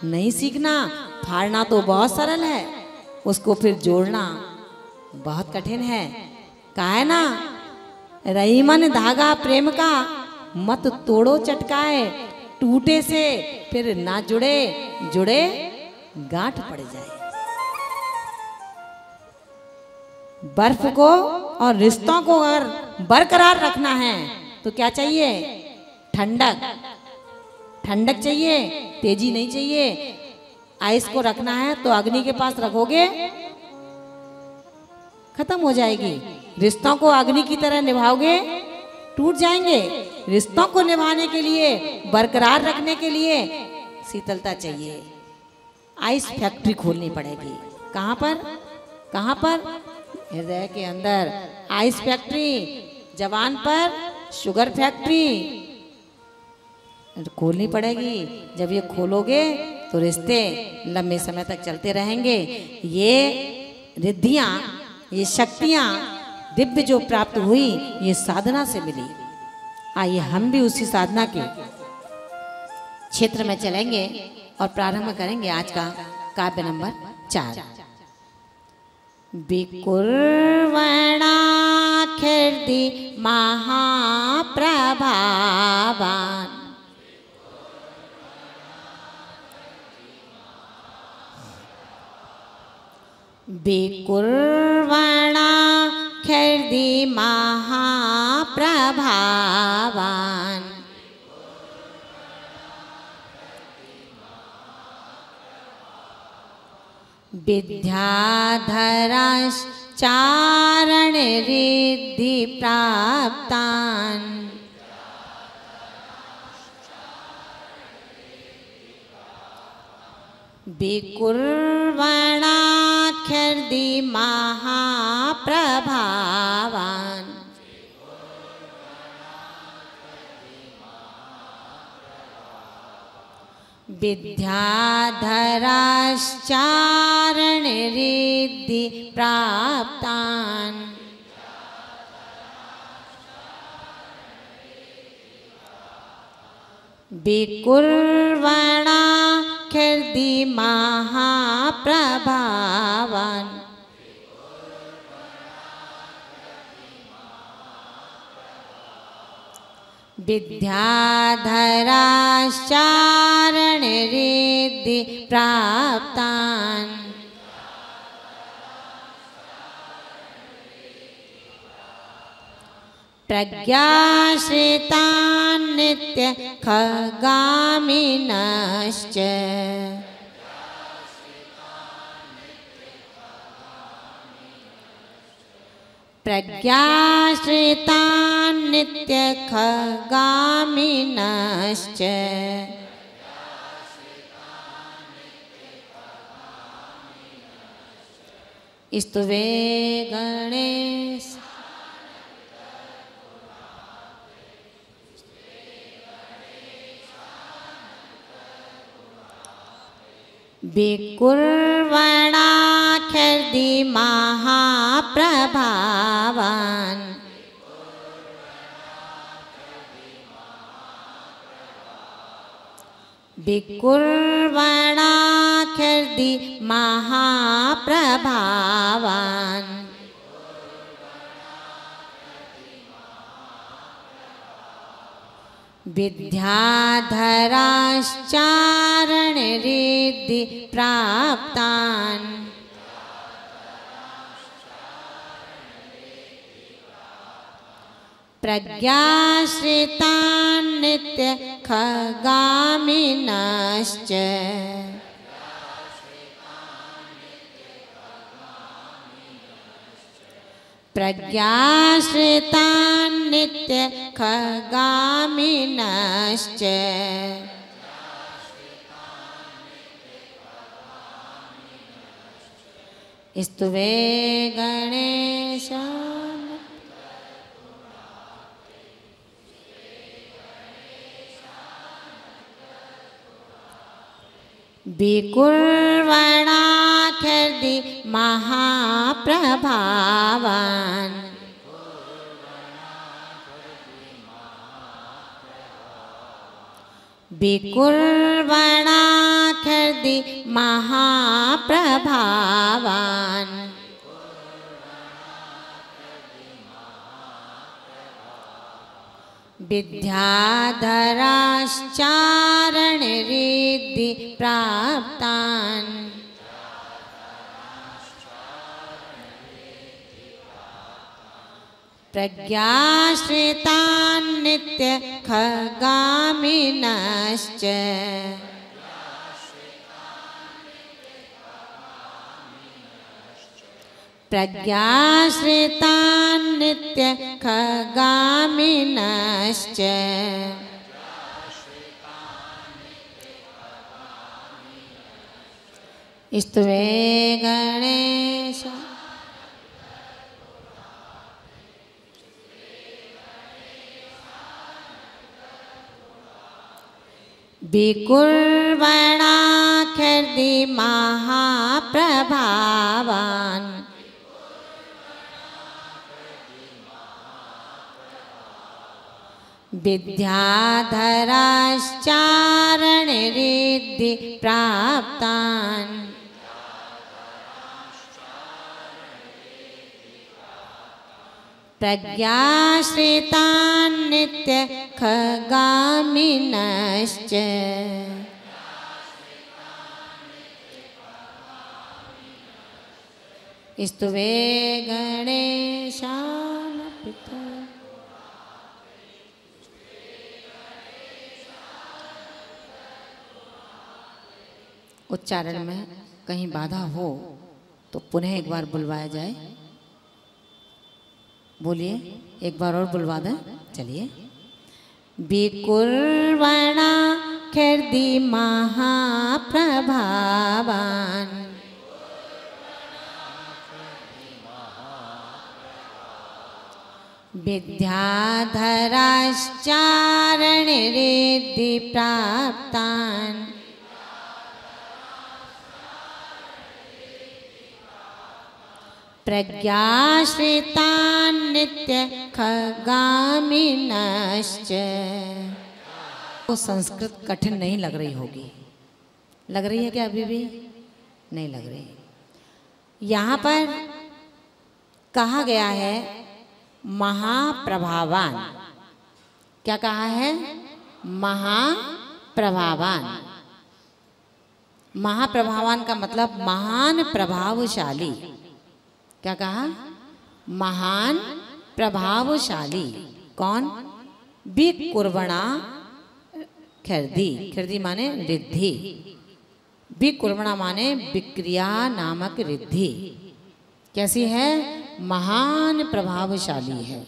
नहीं सीखना। फाड़ना तो बहुत सरल है, उसको फिर जोड़ना बहुत कठिन है। कहा है ना, रहीमन धागा प्रेम का मत तोड़ो चटकाए, टूटे से फिर ना जुड़े, जुड़े गांठ पड़ जाए। बर्फ को और रिश्तों को अगर बरकरार रखना है तो क्या चाहिए? ठंडक, ठंडक चाहिए, तेजी नहीं चाहिए। आइस को रखना है तो अग्नि के पास रखोगे खत्म हो जाएगी। रिश्तों को अग्नि की तरह निभाओगे टूट जाएंगे। रिश्तों को निभाने के लिए, बरकरार रखने के लिए शीतलता चाहिए। आइस फैक्ट्री खोलनी पड़ेगी। कहाँ पर? कहाँ पर? हृदय के अंदर आइस फैक्ट्री, जवान पर शुगर फैक्ट्री खोलनी पड़ेगी। जब ये खोलोगे तो रिश्ते लंबे समय तक चलते रहेंगे। ये रिद्धियाँ, ये शक्तियाँ दिव्य जो प्राप्त हुई ये साधना से मिली। आइए हम भी उसी साधना के क्षेत्र में चलेंगे और प्रारंभ करेंगे आज का काव्य नंबर 4। विकुर्वणाखिर्दि महाप्रभावान, विकुर्वणाखिर्दि महाप्रभावान, विद्याधराश्चारण रिद्धि प्राप्तान्, विकुर्वणाखिर्दि महाप्रभावान्, विद्याधराश्चारण रिद्धि प्राप्तान्, विकुर्वणाखिर्दि महाप्रभावान्, विद्याधराश्चारण रिद्धि प्राप्तान्, प्रज्ञाश्रितान् नित्य खगामिनश्च, प्रज्ञाश्रितान् नित्य खगामिनश्च, स्तुवे गणेश विकुर्वणाखिर्दि महाप्रभावान्, विकुर्वणाखिर्दि महाप्रभावान्, विद्याधराश्चारण रिद्धि प्राप्तान् प्रज्ञाश्रितान् नित्य खगामिनश्च प्रज्ञाश्रितान् नित्य खगामिनश्च स्तुवे गणेशान् विकुर्वणाखिर्दि महाप्रभावान् विकुर्वणाखिर्दि महाप्रभावान् विद्याधराश्चारण रिद्धि प्राप्तान् प्रज्ञाश्रितान् नित्य खगामिनश्च प्रज्ञाश्रितान् नित्य खगामिनश्च स्तुवे गणेश विकुर्वणाखिर्दि महाप्रभावान् विद्याधराश्चारण रिद्धि प्राप्तान् प्रज्ञाश्रितान् नित्य खगामिनश्च स्तुवे गणेशान् पिता उच्चारण में कहीं बाधा हो तो पुनः एक बार बुलवाया जाए। बोलिए, एक बार और बुलवा दें। चलिए। विकुर्वणाखिर्दि महाप्रभावान् विद्याधराश्चारण रिद्धि प्राप्तान् प्रज्ञाश्रितान् नित्य खगामिनश्च। तो संस्कृत कठिन नहीं लग रही होगी, लग रही है क्या? अभी भी नहीं लग रही। यहाँ पर कहा गया है महाप्रभावान। क्या कहा है? महाप्रभावान। महाप्रभावान का मतलब महान प्रभावशाली। क्या कहा? महान प्रभावशाली। कौन? विकुर्वणा खिर्दि। खिर्दि माने रिद्धि। विकुर्वणा माने विक्रिया नामक रिद्धि। कैसी है? महान प्रभावशाली है।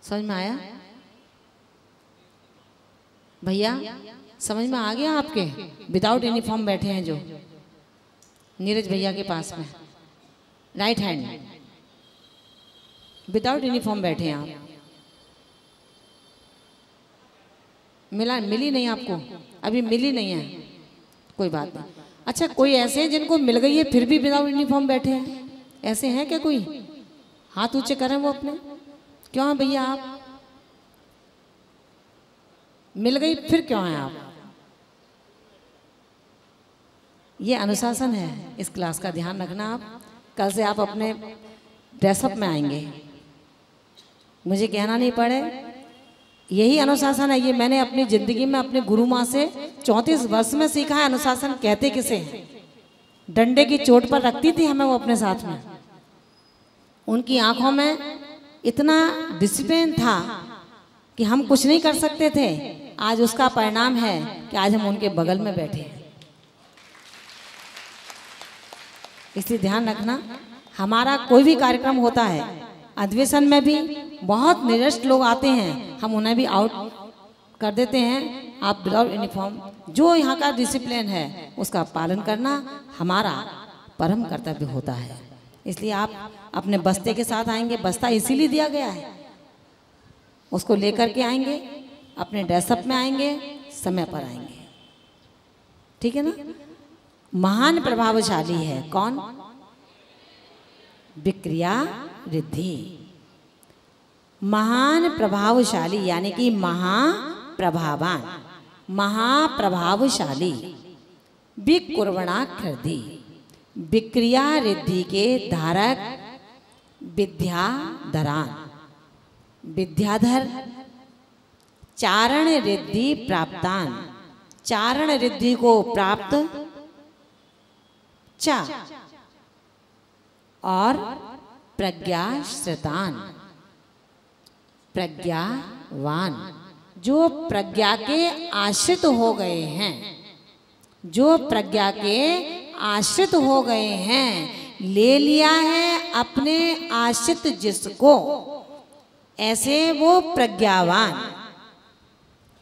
समझ में आया भैया? समझ में आ गया आपके? विदाउट यूनिफॉर्म बैठे हैं जो नीरज भैया के पास में, राइट हैंड, विदाउट यूनिफॉर्म बैठे हैं आप। मिली नहीं आपको? अभी मिली नहीं है, कोई बात नहीं। अच्छा, कोई ऐसे हैं जिनको मिल गई है फिर भी विदाउट यूनिफॉर्म बैठे हैं? ऐसे हैं क्या कोई? हाथ ऊंचे करें वो अपने। क्यों हैं भैया आप? मिल गई फिर क्यों हैं आप? ये अनुशासन है इस क्लास का, ध्यान रखना आप। कल से आप अपने ड्रेसअप में आएंगे, मुझे कहना नहीं पड़े, यही अनुशासन है। ये मैंने अपनी जिंदगी में अपने गुरु माँ से 34 वर्ष में सीखा है। अनुशासन कहते किसे हैं? डंडे की चोट पर रखती थी हमें वो अपने साथ में। उनकी आंखों में इतना डिसिप्लिन था कि हम कुछ नहीं कर सकते थे। आज उसका परिणाम है कि आज हम उनके बगल में बैठे हैं। इसलिए ध्यान रखना, हमारा कोई भी कार्यक्रम होता है, अधिवेशन में भी बहुत निरस्त लोग आते हैं, हम उन्हें भी आउट कर देते हैं। आप विदाउट यूनिफॉर्म, जो यहाँ का डिसिप्लिन है उसका पालन करना हमारा परम कर्तव्य होता है। इसलिए आप अपने बस्ते के साथ आएंगे, बस्ता इसीलिए दिया गया है, उसको लेकर के आएंगे, अपने ड्रेसअप में आएंगे, समय पर आएंगे, ठीक है ना। महान प्रभावशाली है कौन? विक्रिया रिद्धि। महान प्रभावशाली यानी कि महाप्रभावान, महाप्रभावशाली। विकुर्वणाकृति, विक्रिया रिद्धि के धारक, विद्याधरान, विद्याधर। चारण रिद्धि प्राप्तान, चारण रिद्धि को प्राप्त चा, और प्रज्ञाश्रितान, प्रज्ञावान, जो प्रज्ञा के आश्रित हो गए हैं, जो प्रज्ञा के आश्रित हो गए हैं, ले लिया है अपने आश्रित जिसको, ऐसे वो प्रज्ञावान।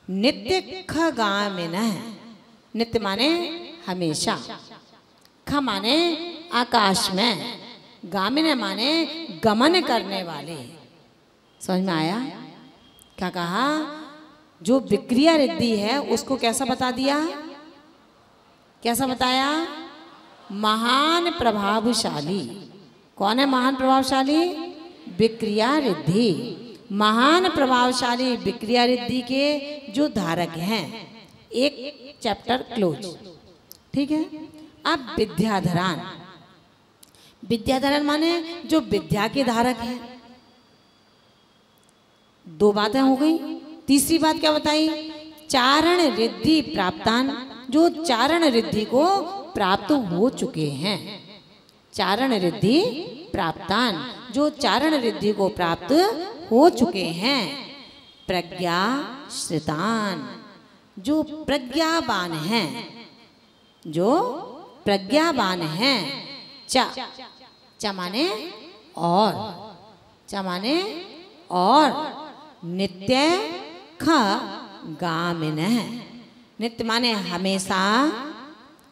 नित्य खगामिन, नित्य माने हमेशा, ख माने आकाश में, गामिन माने गमन करने वाले। समझ में आया? क्या कहा? जो विक्रिया रिद्धि है उसको कैसा बता दिया? कैसा बताया? महान प्रभावशाली। कौन है महान प्रभावशाली? विक्रिया रिद्धि। महान प्रभावशाली विक्रिया रिद्धि के जो धारक हैं। एक चैप्टर क्लोज, ठीक है। अब विद्याधरान, विद्याधरान माने जो विद्या के धारक है। दो बातें हो गई। तीसरी बात क्या बताई? चारण रिद्धि प्राप्तान, जो चारण रिद्धि को प्राप्त हो चुके हैं। चारण रिद्धि प्राप्तान, जो चारण रिद्धि को प्राप्त हो चुके हैं। प्रज्ञाश्रितान, जो प्रज्ञावान हैं, जो प्रज्ञावान हैं। च माने और, च माने और, नित्य ख गामिन, नित्य माने हमेशा,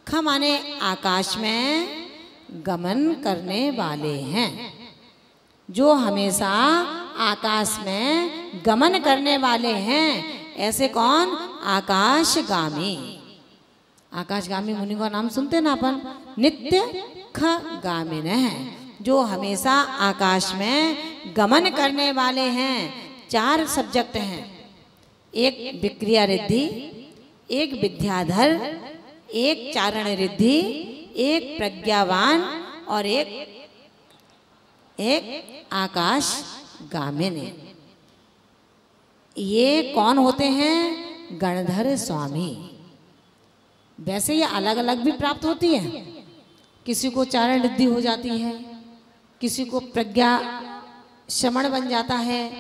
ख माने आकाश में गमन करने वाले हैं। जो हमेशा आकाश में गमन करने वाले हैं। ऐसे कौन? आकाशगामी। आकाशगामी मुनि का नाम सुनते ना अपन। नित्य ख गामिन है, जो हमेशा आकाश में गमन करने वाले हैं। चार सब्जेक्ट हैं, एक विक्रिया रिद्धि, एक विद्याधर, एक चारण रिद्धि, एक प्रज्ञावान और एक आकाश गामिन। ये कौन होते हैं? गणधर स्वामी। वैसे ये अलग अलग भी प्राप्त होती है। किसी को चारण रिद्धि हो जाती है, किसी को प्रज्ञा श्रमण बन जाता है,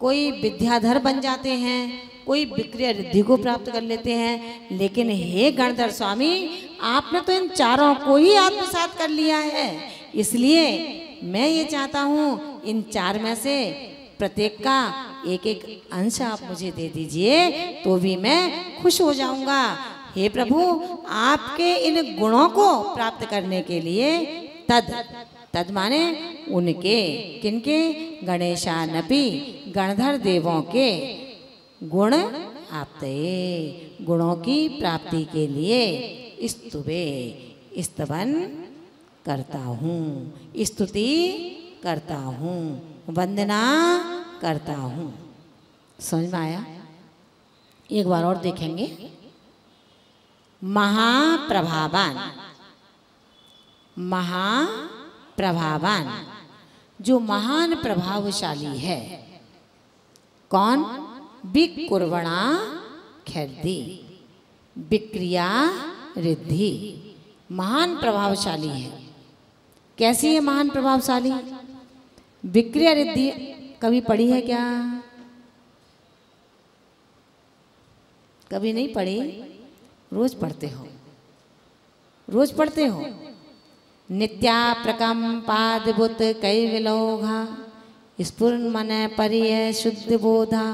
कोई विद्याधर बन जाते हैं, कोई विक्रिया रिद्धि को प्राप्त कर लेते हैं। लेकिन हे गणधर स्वामी, आपने तो इन चारों को ही आत्मसात कर लिया है। इसलिए मैं ये चाहता हूँ इन चार में से प्रत्येक का एक एक अंश आप मुझे दे दीजिए, तो भी मैं खुश हो जाऊंगा। हे प्रभु, आपके इन गुणों को प्राप्त करने के लिए तद माने उनके, किनके? गणेशानपि, गणधर देवों के गुण आपते, गुणों की प्राप्ति के लिए स्तुवे, स्तवन करता हूँ, स्तुति करता हूँ, वंदना करता हूँ। समझ में आया? एक बार और देखेंगे। महाप्रभावान, महाप्रभावान, जो महान प्रभावशाली है। कौन? विकुर्वणा खैर्दी, विक्रिया रिद्धि, महान प्रभावशाली है। कैसी है महान प्रभावशाली? विक्रिया रिद्धि कभी पढ़ी है क्या? कभी नहीं पढ़ी? रोज पढ़ते हो, रोज पढ़ते हो। नित्या प्रकंपाद्भुत कैवलोघा, स्फुरन मन परिय शुद्ध बोधा,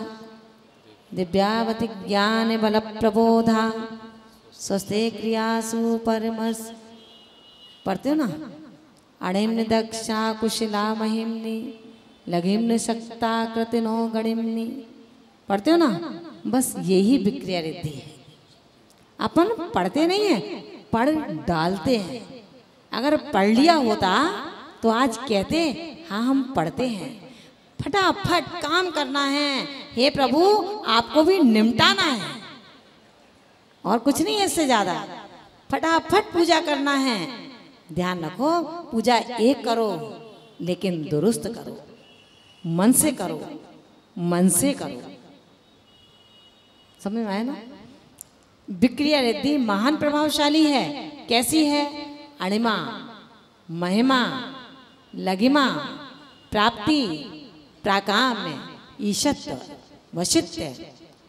दिव्यावति ज्ञान बल प्रबोधा, स्वस्थे क्रियासु परमर्श। पढ़ते हो ना? अणिम्न दक्षा कुशला महिम्नि, लघिम्न शक्ता कृतिनो गणिम्नि। पढ़ते हो ना? बस यही विक्रिया रिद्धि है। अपन पढ़ते नहीं है, पढ़ डालते हैं। अगर पढ़ लिया होता तो आज कहते हाँ हम पढ़ते हैं। फटाफट काम करना है, हे प्रभु आपको भी निमटाना है, और कुछ नहीं है इससे ज्यादा। फटाफट पूजा करना है। ध्यान रखो, पूजा एक करो लेकिन दुरुस्त करो, मन से करो, मन से करो। समझ में आया ना? विक्रिया रिद्धि महान प्रभावशाली है। कैसी है? अणिमा, महिमा, लघिमा, प्राप्ति, प्राकाम्य, ईशत्व, वशित्व,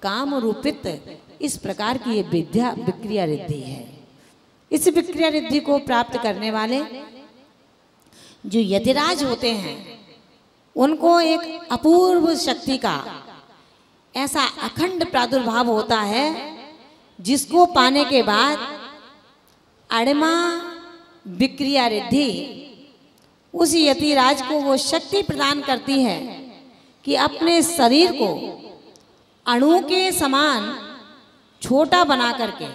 काम रूपित्व, इस प्रकार की ये विद्या विक्रिया रिद्धि है। इस विक्रिया रिद्धि को प्राप्त करने वाले जो यतिराज होते हैं उनको एक अपूर्व शक्ति का ऐसा अखंड प्रादुर्भाव होता है, जिसको पाने के बाद अणिमा विक्रिया रिद्धि उस यतिराज को वो शक्ति प्रदान करती है कि अपने शरीर को अणु के समान छोटा बना करके,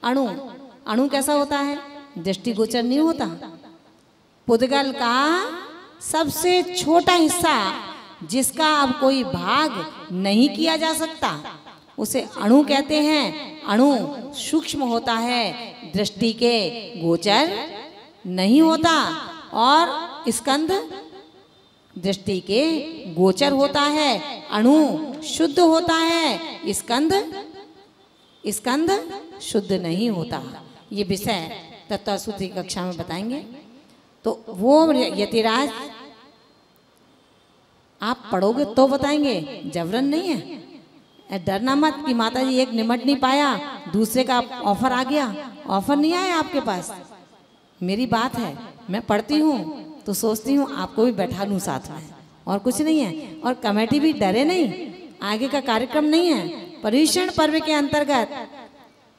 अणु कैसा होता है? दृष्टिगोचर नहीं होता। पुद्गल का सबसे छोटा हिस्सा जिसका अब कोई भाग नहीं किया जा सकता उसे अणु कहते हैं। अणु सूक्ष्म होता है, दृष्टि के गोचर नहीं होता, और स्कंद दृष्टि के गोचर होता है। अणु शुद्ध होता है, स्कंद शुद्ध नहीं होता। ये विषय तत्वसुद्धि कक्षा में बताएंगे। तो वो यतिराज आप पढ़ोगे तो बताएंगे, जबरन नहीं है। डरना मत कि माता जी एक निमट नहीं पाया, दूसरे का ऑफर आ गया। ऑफर नहीं आया आपके पास। मेरी बात है, मैं पढ़ती हूँ तो सोचती हूँ आपको भी बैठा लूँ साथ में, और कुछ नहीं है। और कमेटी भी डरे नहीं, आगे का कार्यक्रम नहीं है। पर्युषण पर्व के अंतर्गत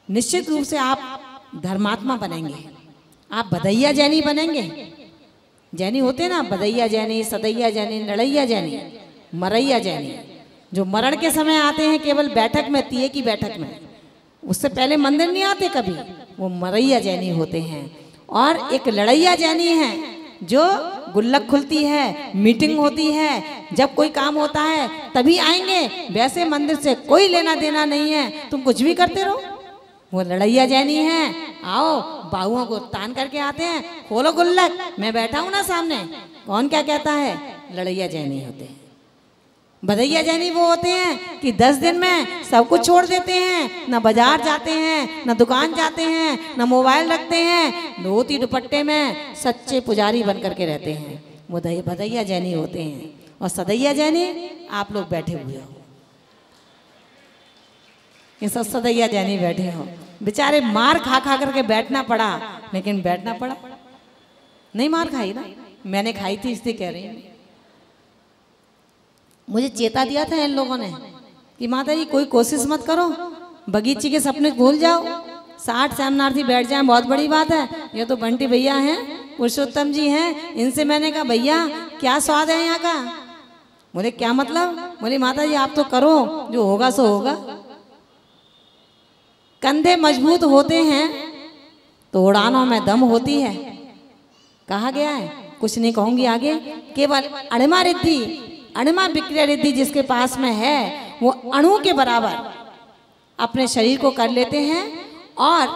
निश्चित रूप से आप धर्मात्मा बनेंगे, आप बधैया जैनी बनेंगे। जैनी होते ना, बधैया जैनी, सदैया जैनी, लड़ैया जैनी, मरैया जैनी, जो मरण के समय आते हैं केवल बैठक में, तिये की बैठक में, उससे पहले मंदिर नहीं आते कभी, वो मरैया जैनी होते हैं। और एक लड़ैया जैनी है जो गुल्लक खुलती है, मीटिंग होती है, जब कोई काम होता है तभी आएंगे, वैसे मंदिर से कोई लेना देना नहीं है, तुम कुछ भी करते रहो। वो लड़ैया जैनी है, आओ बाहुओं को तान करके आते हैं, खोलो गुल्लक, मैं बैठा हूं ना सामने, कौन क्या कहता है। लड़ैया जैनी होते हैं। बधैया जैनी वो होते हैं कि 10 दिन में सब कुछ छोड़ देते हैं, ना बाजार जाते हैं, ना दुकान जाते हैं, ना मोबाइल रखते हैं, धोती दुपट्टे में सच्चे पुजारी बन करके रहते हैं। वो बधैया जैनी होते हैं। और सदैया जैनी आप लोग बैठे हुए हो, ये सब सदैया जैनी बैठे हो। बेचारे मार खा खा करके बैठना पड़ा, लेकिन बैठना पड़ा। नहीं मार खाई ना, मैंने खाई थी इसलिए कह रही हूँ। मुझे चेता दिया था इन लोगों ने कि माता जी कोई कोशिश मत करो, बगीचे के सपने भूल जाओ, 60 शरणार्थी बैठ जाएं बहुत बड़ी बात है। ये तो बंटी भैया हैं, पुरुषोत्तम जी हैं, इनसे मैंने कहा भैया क्या स्वाद है यहाँ का। बोले क्या मतलब? बोले माता जी आप तो करो, जो होगा सो होगा। कंधे मजबूत होते हैं तो उड़ानों में दम होती है, कहा गया है। कुछ नहीं कहूंगी आगे। केवल अणिमा रिद्धि, अणिमा विक्रिया रिद्धि जिसके पास में है वो अणु के बराबर अपने शरीर को कर लेते हैं और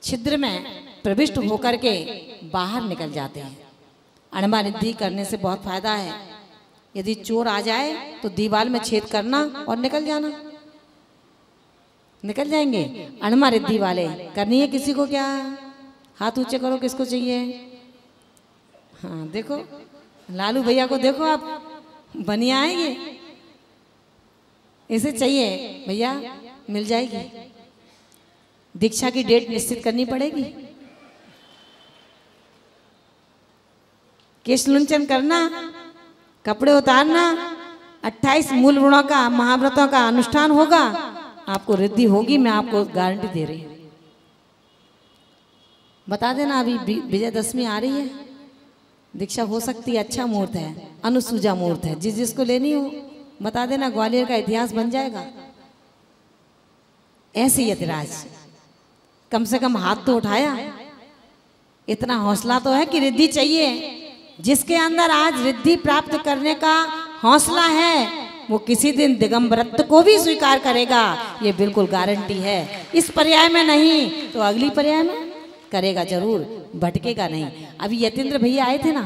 छिद्र में प्रविष्ट होकर के बाहर निकल जाते हैं। अणिमा रिद्धि करने से बहुत फायदा है। यदि चोर आ जाए तो दीवार में छेद करना और निकल जाना, निकल जाएंगे। अणमा रिद्धि वाले करनी है किसी को क्या? हाथ ऊंचे करो, किसको चाहिए? हाँ देखो लालू भैया को देखो, आप बनिया आएंगे, इसे चाहिए भैया, मिल जाएगी। दीक्षा की डेट निश्चित करनी पड़ेगी, केश लुंचन करना, कपड़े उतारना, 28 मूल गुणों का महाव्रतों का अनुष्ठान होगा, आपको रिद्धि होगी, मैं आपको गारंटी दे रही हूं। बता देना, अभी विजयदशमी आ रही है, दीक्षा हो सकती है, अच्छा मुहूर्त है, अनुसूजा मुहूर्त है, जिसको लेनी हो बता देना, ग्वालियर का इतिहास बन जाएगा। ऐसे यतिराज कम से कम हाथ तो उठाया, इतना हौसला तो है कि रिद्धि चाहिए। जिसके अंदर आज रिद्धि प्राप्त करने का हौसला है वो किसी दिन दिगंबरत्व को भी स्वीकार करेगा, ये बिल्कुल गारंटी है। इस पर्याय में नहीं तो अगली पर्याय में करेगा जरूर, भटकेगा नहीं। अभी यतीन्द्र भैया आए थे ना,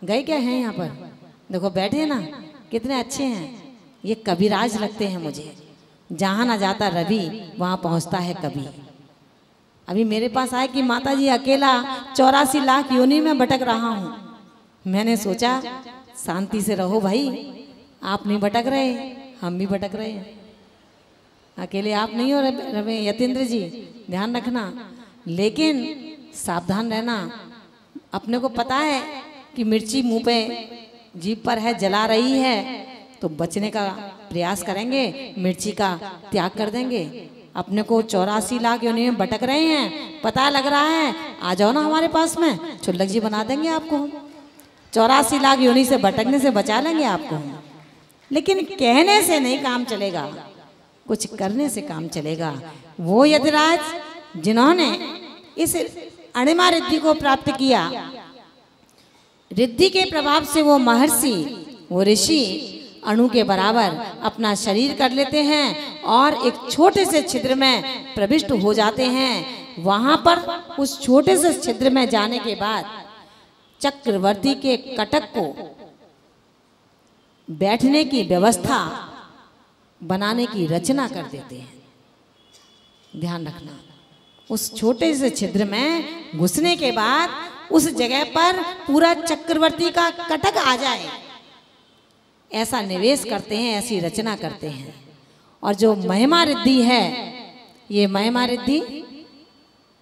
गए क्या हैं यहाँ पर? देखो बैठे ना, कितने अच्छे हैं, ये कविराज लगते हैं मुझे। जहाँ ना जाता रवि वहाँ पहुँचता है कवि। अभी मेरे पास आए कि माता जी अकेला 84 लाख योनि में भटक रहा हूँ। मैंने सोचा शांति से रहो भाई, आप नहीं भटक रहे, हम भी भटक रहे हैं, अकेले आप नहीं हो रहे यतीन्द्र जी, ध्यान रखना। लेकिन सावधान रहना, अपने को पता है कि मिर्ची मुंह पे जीभ पर है, जला रही है, तो बचने का प्रयास करेंगे, मिर्ची का त्याग कर देंगे। अपने को 84 लाख योनि में भटक रहे हैं, पता लग रहा है, आ जाओ ना हमारे पास में, चुल्लक जी बना देंगे आपको। 84 लाख योनि से भटकने से बचा लेंगे आपको। लेकिन कहने से नहीं काम चलेगा, कुछ करने से काम चलेगा। वो यतिराज जिन्होंने इस अणिमा रिद्धि को प्राप्त किया, रिद्धि के प्रभाव से वो महर्षि, वो ऋषि अणु के बराबर अपना शरीर कर लेते हैं और एक छोटे से छिद्र में प्रविष्ट हो जाते हैं। वहां पर उस छोटे से छिद्र में जाने के बाद चक्रवर्ती के कटक को बैठने की व्यवस्था बनाने की रचना कर देते हैं। ध्यान रखना, उस छोटे से छिद्र में घुसने के बाद उस जगह पर पूरा चक्रवर्ती का कटक आ जाए, ऐसा निवेश करते हैं, ऐसी रचना करते हैं। और जो महिमा रिद्धि है, ये महिमा रिद्धि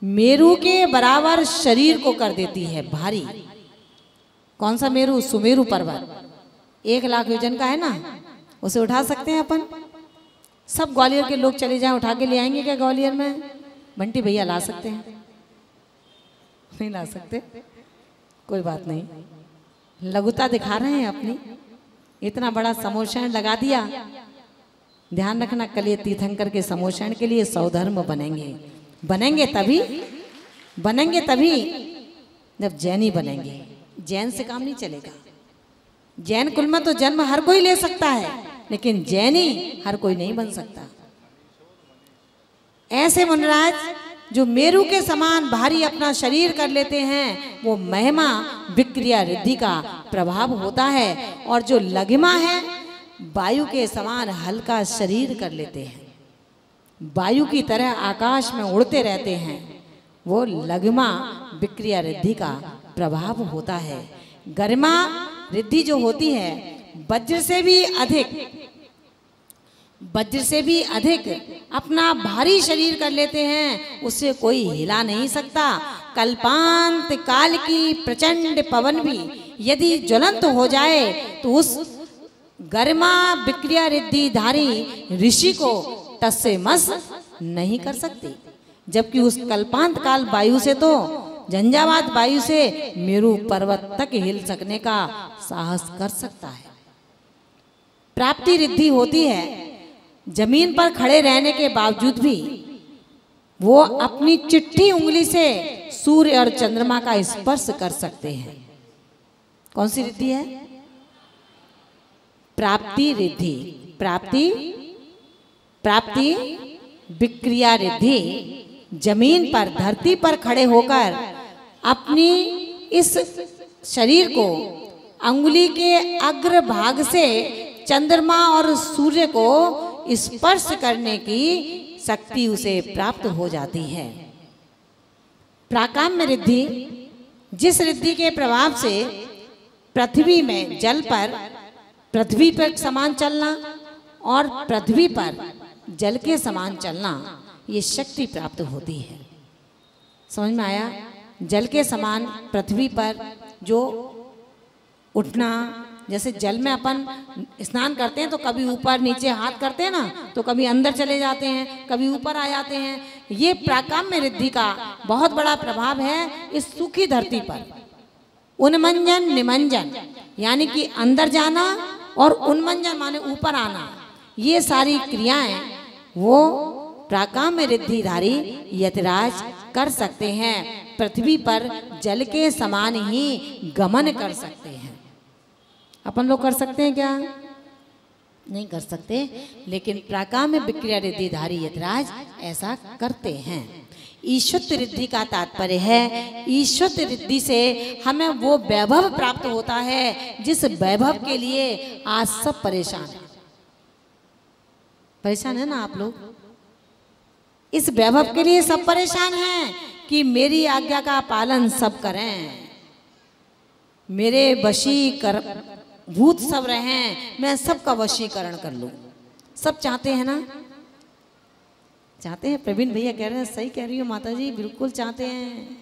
मेरू के बराबर शरीर को कर देती है भारी। कौन सा मेरू? सुमेरु पर्वत 1 लाख योजन का है ना, उसे उठा सकते हैं अपन। सब ग्वालियर के लोग चले जाएं, उठा के ले आएंगे क्या ग्वालियर में? बंटी भैया ला सकते हैं? नहीं ला सकते, कोई बात नहीं, लघुता दिखा रहे हैं अपनी। इतना बड़ा समोषण लगा दिया। ध्यान रखना, कल ये तीर्थंकर के समोषण के लिए 100 धर्म बनेंगे। बनेंगे तभी जब जैनी बनेंगे। जैन से काम नहीं चलेगा। जैन कुल में तो जन्म हर कोई ले सकता है, लेकिन जैनी हर कोई नहीं बन सकता। ऐसे मुनिराज जो मेरू के समान भारी अपना शरीर कर लेते हैं, वो महिमा विक्रिया रिद्धि का प्रभाव होता है। और जो लघिमा है, वायु के समान हल्का शरीर कर लेते हैं, वायु की तरह आकाश में उड़ते रहते हैं, वो लघिमा विक्रिया रिद्धि का प्रभाव होता है। गरिमा रिद्धि जो होती है, वज्र से भी अधिक अपना भारी शरीर कर लेते हैं, उससे कोई हिला नहीं सकता। कल्पांत काल की प्रचंड पवन भी यदि ज्वलंत हो जाए तो उस गरिमा विक्रिया रिद्धि धारी ऋषि को टस से मस नहीं कर सकती। जबकि उस कल्पांत काल वायु से तो, झंझावात वायु से मेरू पर्वत तक हिल सकने का साहस कर सकता है। प्राप्ति रिद्धि होती है, जमीन पर खड़े रहने के बावजूद भी वो अपनी चिट्ठी उंगली से सूर्य और चंद्रमा का स्पर्श कर सकते हैं। कौन सी रिद्धि है? प्राप्ति रिद्धि। प्राप्ति विक्रिया रिद्धि जमीन पर, धरती पर खड़े होकर अपनी इस शरीर को अंगुली के अग्रभाग से चंद्रमा और सूर्य को स्पर्श करने की शक्ति उसे प्राप्त हो जाती है। प्राकाम्य रिद्धि, जिस रिद्धि के प्रभाव से पृथ्वी में जल पर पृथ्वी पर समान चलना और पृथ्वी पर जल के समान चलना, ये शक्ति प्राप्त होती है। समझ में आया? जल के समान पृथ्वी पर जो उठना, जैसे जल में अपन स्नान करते हैं तो कभी ऊपर नीचे हाथ करते हैं ना, तो कभी अंदर चले जाते हैं, कभी ऊपर आ जाते हैं। ये प्राकाम्य रिद्धि का बहुत बड़ा प्रभाव है इस सूखी धरती पर। उन्मंजन निमंजन यानी कि अंदर जाना और उन्मंजन माने ऊपर आना, ये सारी क्रियाएं वो प्राकाम्य रिद्धिधारी यतिराज कर सकते हैं। पृथ्वी पर जल के समान ही गमन कर सकते हैं। अपन लोग कर सकते हैं क्या? नहीं कर सकते, लेकिन प्राकाम्य विक्रिया रिद्धिधारी यतिराज ऐसा करते हैं। ईश्वत रिद्धि का तात्पर्य है, ईश्वत रिद्धि से हमें वो वैभव प्राप्त होता है जिस वैभव के लिए आज सब परेशान है। परेशान है ना आप लोग? इस वैभव के लिए सब परेशान हैं कि मेरी आज्ञा का पालन सब करें, मेरे वशीभूत सब रहें, मैं सबका वशीकरण कर लूं। सब चाहते हैं ना? चाहते हैं। प्रवीण भैया कह रहे हैं, सही कह रही हो माता जी, बिल्कुल चाहते हैं।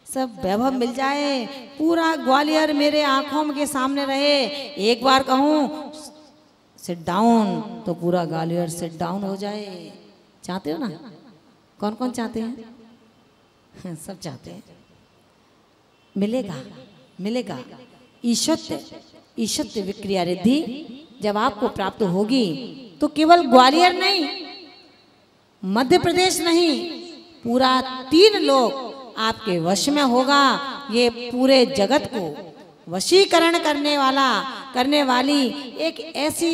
सब वैभव मिल जाए, पूरा ग्वालियर मेरे आंखों के सामने रहे। एक बार कहूँ सिट डाउन तो पूरा ग्वालियर सिट डाउन हो जाए। चाहते हो ना? कौन कौन चाहते हैं? सब चाहते हैं। मिलेगा, मिलेगा। ईशत्व विक्रिया रिद्धि जब आपको प्राप्त होगी तो केवल ग्वालियर नहीं, मध्य प्रदेश नहीं, पूरा 3 लोग आपके वश में होगा। ये पूरे जगत को वशीकरण करने वाली एक ऐसी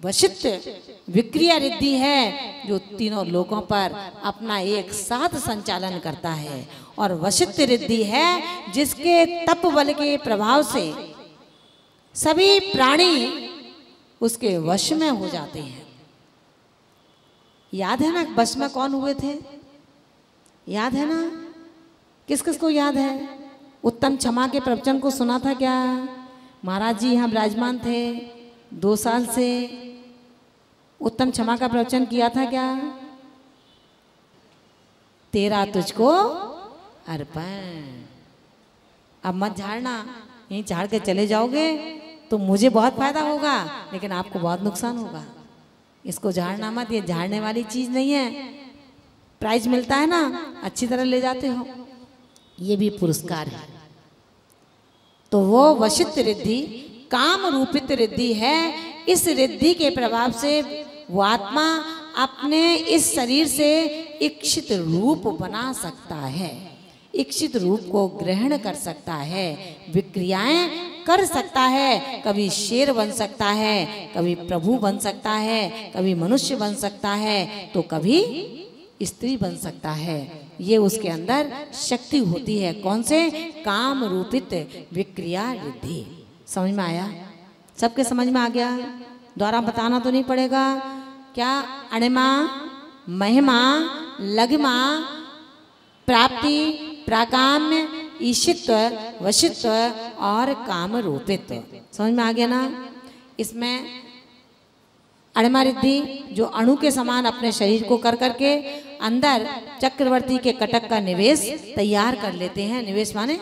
वशित्व विक्रिया रिद्धि है जो तीनों लोगों पर अपना एक साथ संचालन करता है। और वशित्व रिद्धि है जिसके तप बल के प्रभाव से सभी प्राणी उसके वश में हो जाते हैं। याद है ना वश में कौन हुए थे? याद है ना? किस किस को याद है? उत्तम क्षमा के प्रवचन को सुना था क्या? महाराज जी यहाँ विराजमान थे 2 साल से। उत्तम क्षमा का प्रवचन किया था क्या? तेरा तुझको अर्पण। अब मत झाड़ना, यहीं झाड़ के चले जाओगे तो मुझे बहुत फायदा होगा, लेकिन आपको बहुत नुकसान होगा। इसको झाड़ना मत, ये झाड़ने वाली चीज नहीं है। प्राइज मिलता है ना, अच्छी तरह ले जाते हो, ये भी पुरस्कार है। तो वो वशित्व रिद्धि काम रूपित रिद्धि है। इस रिद्धि के प्रभाव से वो आत्मा अपने इस शरीर से इच्छित रूप बना सकता है, इच्छित रूप को ग्रहण कर सकता है, विक्रियाएं कर सकता है। कभी शेर बन सकता है, कभी प्रभु बन सकता है, कभी मनुष्य बन सकता है, तो कभी स्त्री बन सकता है। ये उसके अंदर शक्ति होती है। कौन से? काम रूपित विक्रिया रिद्धि। समझ में आया? सबके समझ में आ गया? द्वारा बताना तो नहीं पड़ेगा क्या? अणिमा, महिमा, लघिमा, प्राप्ति, प्राकाम्य, ईशित्व, वशित्व और काम रूपित्व। समझ में आ गया ना? इसमें अणिमा रिद्धि जो अणु के समान अपने शरीर को कर करके अंदर चक्रवर्ती के कटक का निवेश तैयार कर लेते हैं। निवेश माने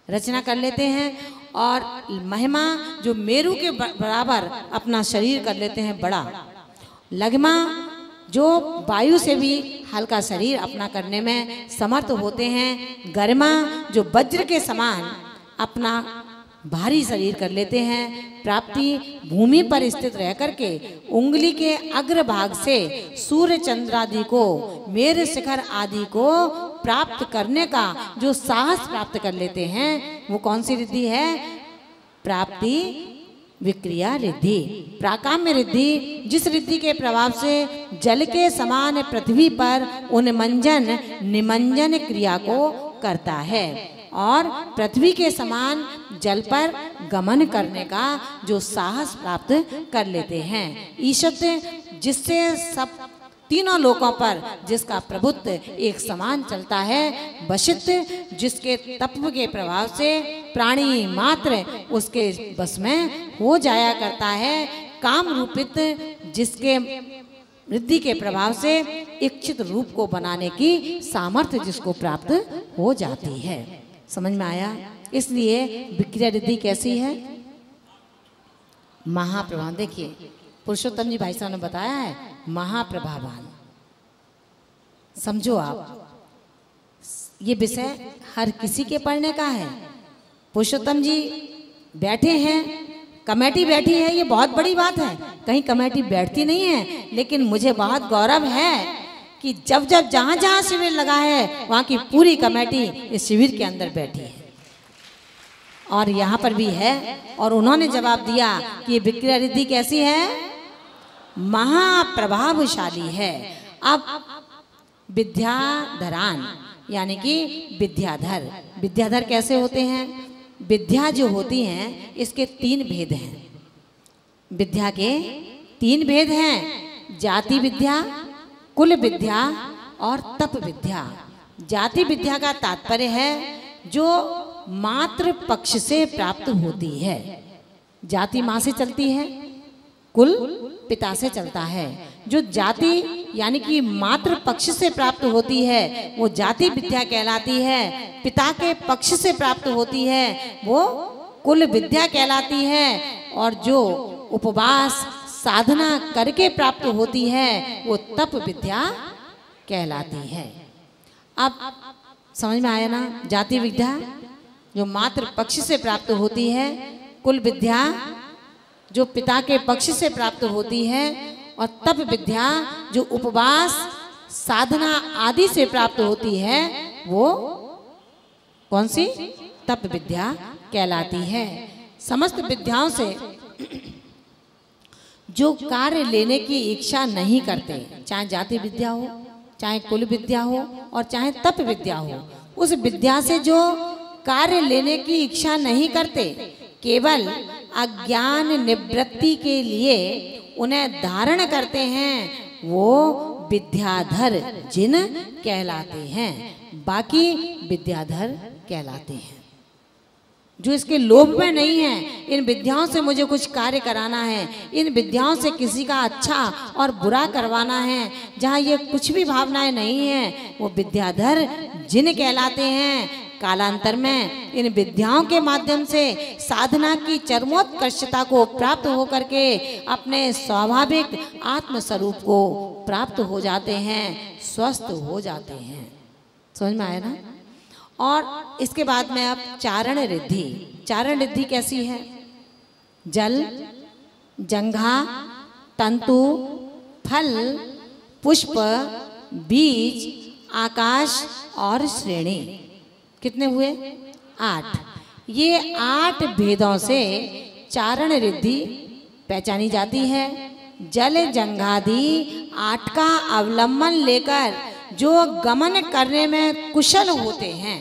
रचना कर लेते हैं। और महिमा जो मेरु के बराबर अपना शरीर कर लेते हैं बड़ा। लघिमा जो वायु से भी हल्का शरीर अपना करने में समर्थ होते हैं। गरिमा जो वज्र के समान अपना भारी शरीर कर लेते हैं। प्राप्ति भूमि पर स्थित रह करके उंगली के अग्रभाग से सूर्य चंद्र आदि को, मेर शिखर आदि को प्राप्त करने का जो साहस प्राप्त कर लेते हैं, वो कौन सी रिद्धि है? प्राप्ति विक्रिया रिद्धि। प्राकाम्य रिद्धि जिस रिद्धि के प्रभाव से जल के समान पृथ्वी पर उन्मंजन निमंजन क्रिया को करता है। और पृथ्वी के समान जल पर गमन करने का जो साहस प्राप्त कर लेते हैं। ईशत जिससे सब तीनों लोकों पर जिसका प्रभुत्व एक समान चलता है। वशित जिसके तत्व के प्रभाव से प्राणी मात्र उसके बस में हो जाया करता है। काम रूपित जिसके वृद्धि के प्रभाव से इच्छित रूप को बनाने की सामर्थ्य जिसको प्राप्त हो जाती है। समझ में आया? इसलिए विक्रिया रिद्धि कैसी है? महाप्रभाव। देखिए पुरुषोत्तम जी भाई साहब ने बताया है महाप्रभावान। समझो आप, ये विषय हर किसी के पढ़ने का है। पुरुषोत्तम जी बैठे हैं, कमेटी बैठी है, ये बहुत बड़ी बात है। कहीं कमेटी बैठती नहीं है, लेकिन मुझे बहुत गौरव है कि जब जब जहाँ जहाँ शिविर लगा है वहाँ की पूरी कमेटी इस शिविर के अंदर बैठी है और यहाँ पर भी है। और उन्होंने जवाब दिया कि ये विक्रिया रिद्धि कैसी है? महाप्रभावशाली है। अब विद्याधरान यानी कि विद्याधर, विद्याधर कैसे होते हैं? विद्या जो होती हैं इसके 3 भेद हैं। विद्या के 3 भेद हैं, जाति विद्या, कुल विद्या और तप विद्या। जाति विद्या का तात्पर्य है जो मातृ पक्ष से प्राप्त होती है। जाति माँ से चलती है, कुल पिता से चलता है। जो जाति यानी कि मातृ पक्ष से प्राप्त होती है वो जाति विद्या कहलाती है। पिता के पक्ष से प्राप्त होती है वो कुल विद्या कहलाती है। और जो उपवास साधना करके प्राप्त होती है वो तप विद्या कहलाती है। अब समझ में आया ना? जाति विद्या जो मातृ पक्ष से प्राप्त होती है, कुल विद्या जो पिता के पक्ष से प्राप्त होती है, और तप विद्या जो उपवास साधना आदि से प्राप्त होती है वो कौन सी? तप विद्या कहलाती है। समस्त विद्याओं से जो कार्य लेने की इच्छा नहीं करते, चाहे जाति विद्या हो, चाहे कुल विद्या हो और चाहे तप विद्या हो, उस विद्या से जो कार्य लेने की इच्छा नहीं करते, केवल अज्ञान निवृत्ति के लिए उन्हें धारण करते हैं, वो विद्याधर जिन कहलाते हैं। बाकी विद्याधर कहलाते हैं। जो इसके लोभ में नहीं है, इन विद्याओं से मुझे कुछ कार्य कराना है, इन विद्याओं से किसी का अच्छा और बुरा करवाना है, जहाँ ये कुछ भी भावनाएं नहीं है, वो विद्याधर जिन कहलाते हैं। कालांतर में इन विद्याओं के माध्यम से साधना की चरमोत्कर्षता को प्राप्त होकर के अपने स्वाभाविक आत्म स्वरूप को प्राप्त हो जाते हैं, स्वस्थ हो जाते हैं। समझ में आया ना? और इसके बाद में अब चारण रिद्धि। चारण रिद्धि कैसी है? जल, जंघा, तंतु, फल, पुष्प, बीज, आकाश और श्रेणी। कितने हुए? 8। ये 8 भेदों से चारण रिद्धि पहचानी जाती है। जल जंघादि 8 का अवलंबन लेकर जो गमन करने में कुशल होते हैं।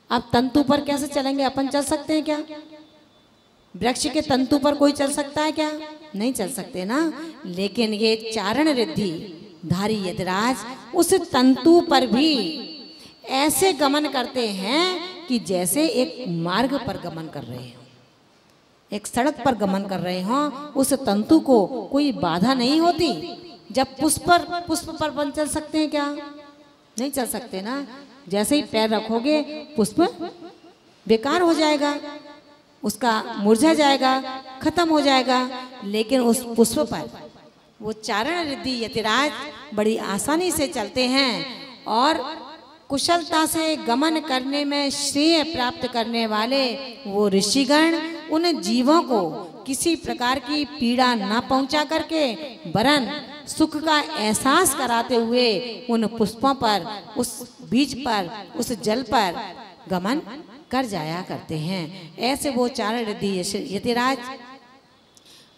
अब तंतु पर कैसे चलेंगे? अपन चल सकते हैं क्या? वृक्ष के तंतु पर कोई चल सकता है क्या? नहीं चल सकते ना। लेकिन ये चारण रिद्धि धारी यतिराज उस तंतु पर भी ऐसे गमन करते हैं कि जैसे एक मार्ग पर गमन कर रहे हो, एक सड़क पर गमन कर रहे हो। उस तंतु को कोई बाधा नहीं होती। जब पुष्प पर बन चल सकते हैं क्या? नहीं चल सकते ना। जैसे ही पैर रखोगे पुष्प बेकार हो जाएगा, उसका मुरझा जाएगा, खत्म हो जाएगा। लेकिन उस पुष्प पर वो चारण रिद्धि यतिराज बड़ी आसानी से चलते हैं और कुशलता से गमन करने में श्रेय प्राप्त करने वाले वो ऋषिगण उन जीवों को किसी प्रकार की पीड़ा न पहुंचा करके वरन सुख का एहसास कराते हुए उन पुष्पों पर, उस बीज पर, उस जल पर गमन कर जाया करते हैं। ऐसे वो चारण रिद्धि यतिराज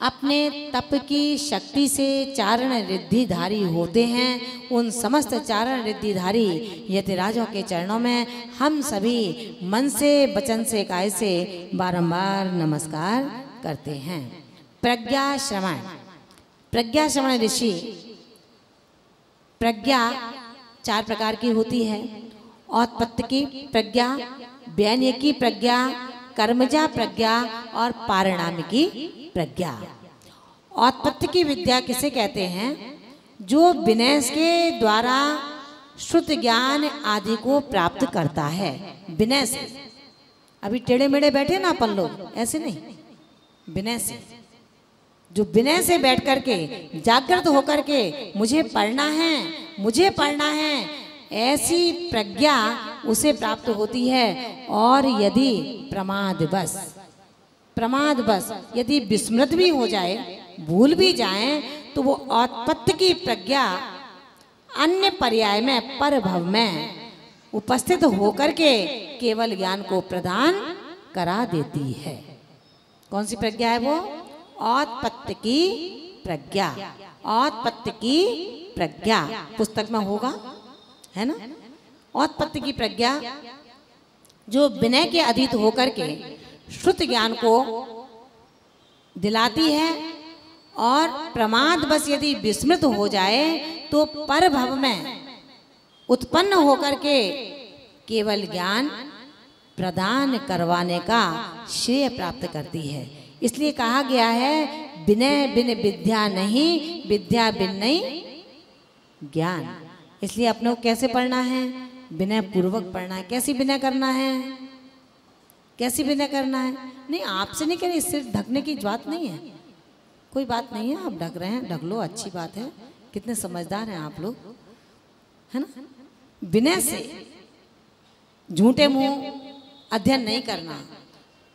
अपने तप की शक्ति से चारण रिद्धिधारी होते हैं। उन समस्त चारण रिद्धिधारी यतिराजों के चरणों में हम सभी मन से, वचन से, काय से बारंबार नमस्कार करते हैं। प्रज्ञा श्रवण, प्रज्ञा श्रवण ऋषि, प्रज्ञा 4 प्रकार की होती है। औत्पत्ति की प्रज्ञा, व्यन्य की प्रज्ञा, कर्मजा प्रज्ञा और पारिणामिकी प्रज्ञा। औत्पत्ति की विद्या किसे कहते हैं? जो विनय के द्वारा श्रुत ज्ञान आदि को प्राप्त करता है। विनय से, अभी टेढ़े मेढ़े बैठे ना अपन लोग, ऐसे नहीं, विनय से, जो विनय से बैठ करके जागृत होकर के मुझे पढ़ना है, मुझे पढ़ना है, ऐसी प्रज्ञा उसे प्राप्त होती है। और यदि प्रमादवश यदि विस्मृत भी हो जाए, भूल भी जाए, तो वो औत्पत्ति की प्रज्ञा अन्य पर्याय में, परभव में उपस्थित होकर के केवल ज्ञान को प्रदान करा देती है। कौन सी प्रज्ञा है वो? औत्पत्ति की प्रज्ञा। औत्पत्ति की प्रज्ञा पुस्तक में होगा, है ना? औत्पत्ति की प्रज्ञा जो विनय के अधीत होकर के श्रुत ज्ञान को दिलाती है, और प्रमाद बस यदि विस्मृत हो जाए तो परभव में उत्पन्न होकर के केवल ज्ञान प्रदान करवाने का श्रेय प्राप्त करती है। इसलिए कहा गया है, विनय बिन विद्या नहीं, विद्या बिन नहीं ज्ञान। इसलिए अपने को कैसे पढ़ना है? विनय पूर्वक पढ़ना है। कैसी विनय करना है? कैसी विनय करना है? नहीं, आपसे नहीं करें, सिर ढकने की बात नहीं है, कोई बात नहीं है। आप ढक रहे हैं, ढक लो, अच्छी बात है। कितने समझदार हैं आप लोग, है ना? विनय से झूठे मुंह अध्ययन नहीं करना,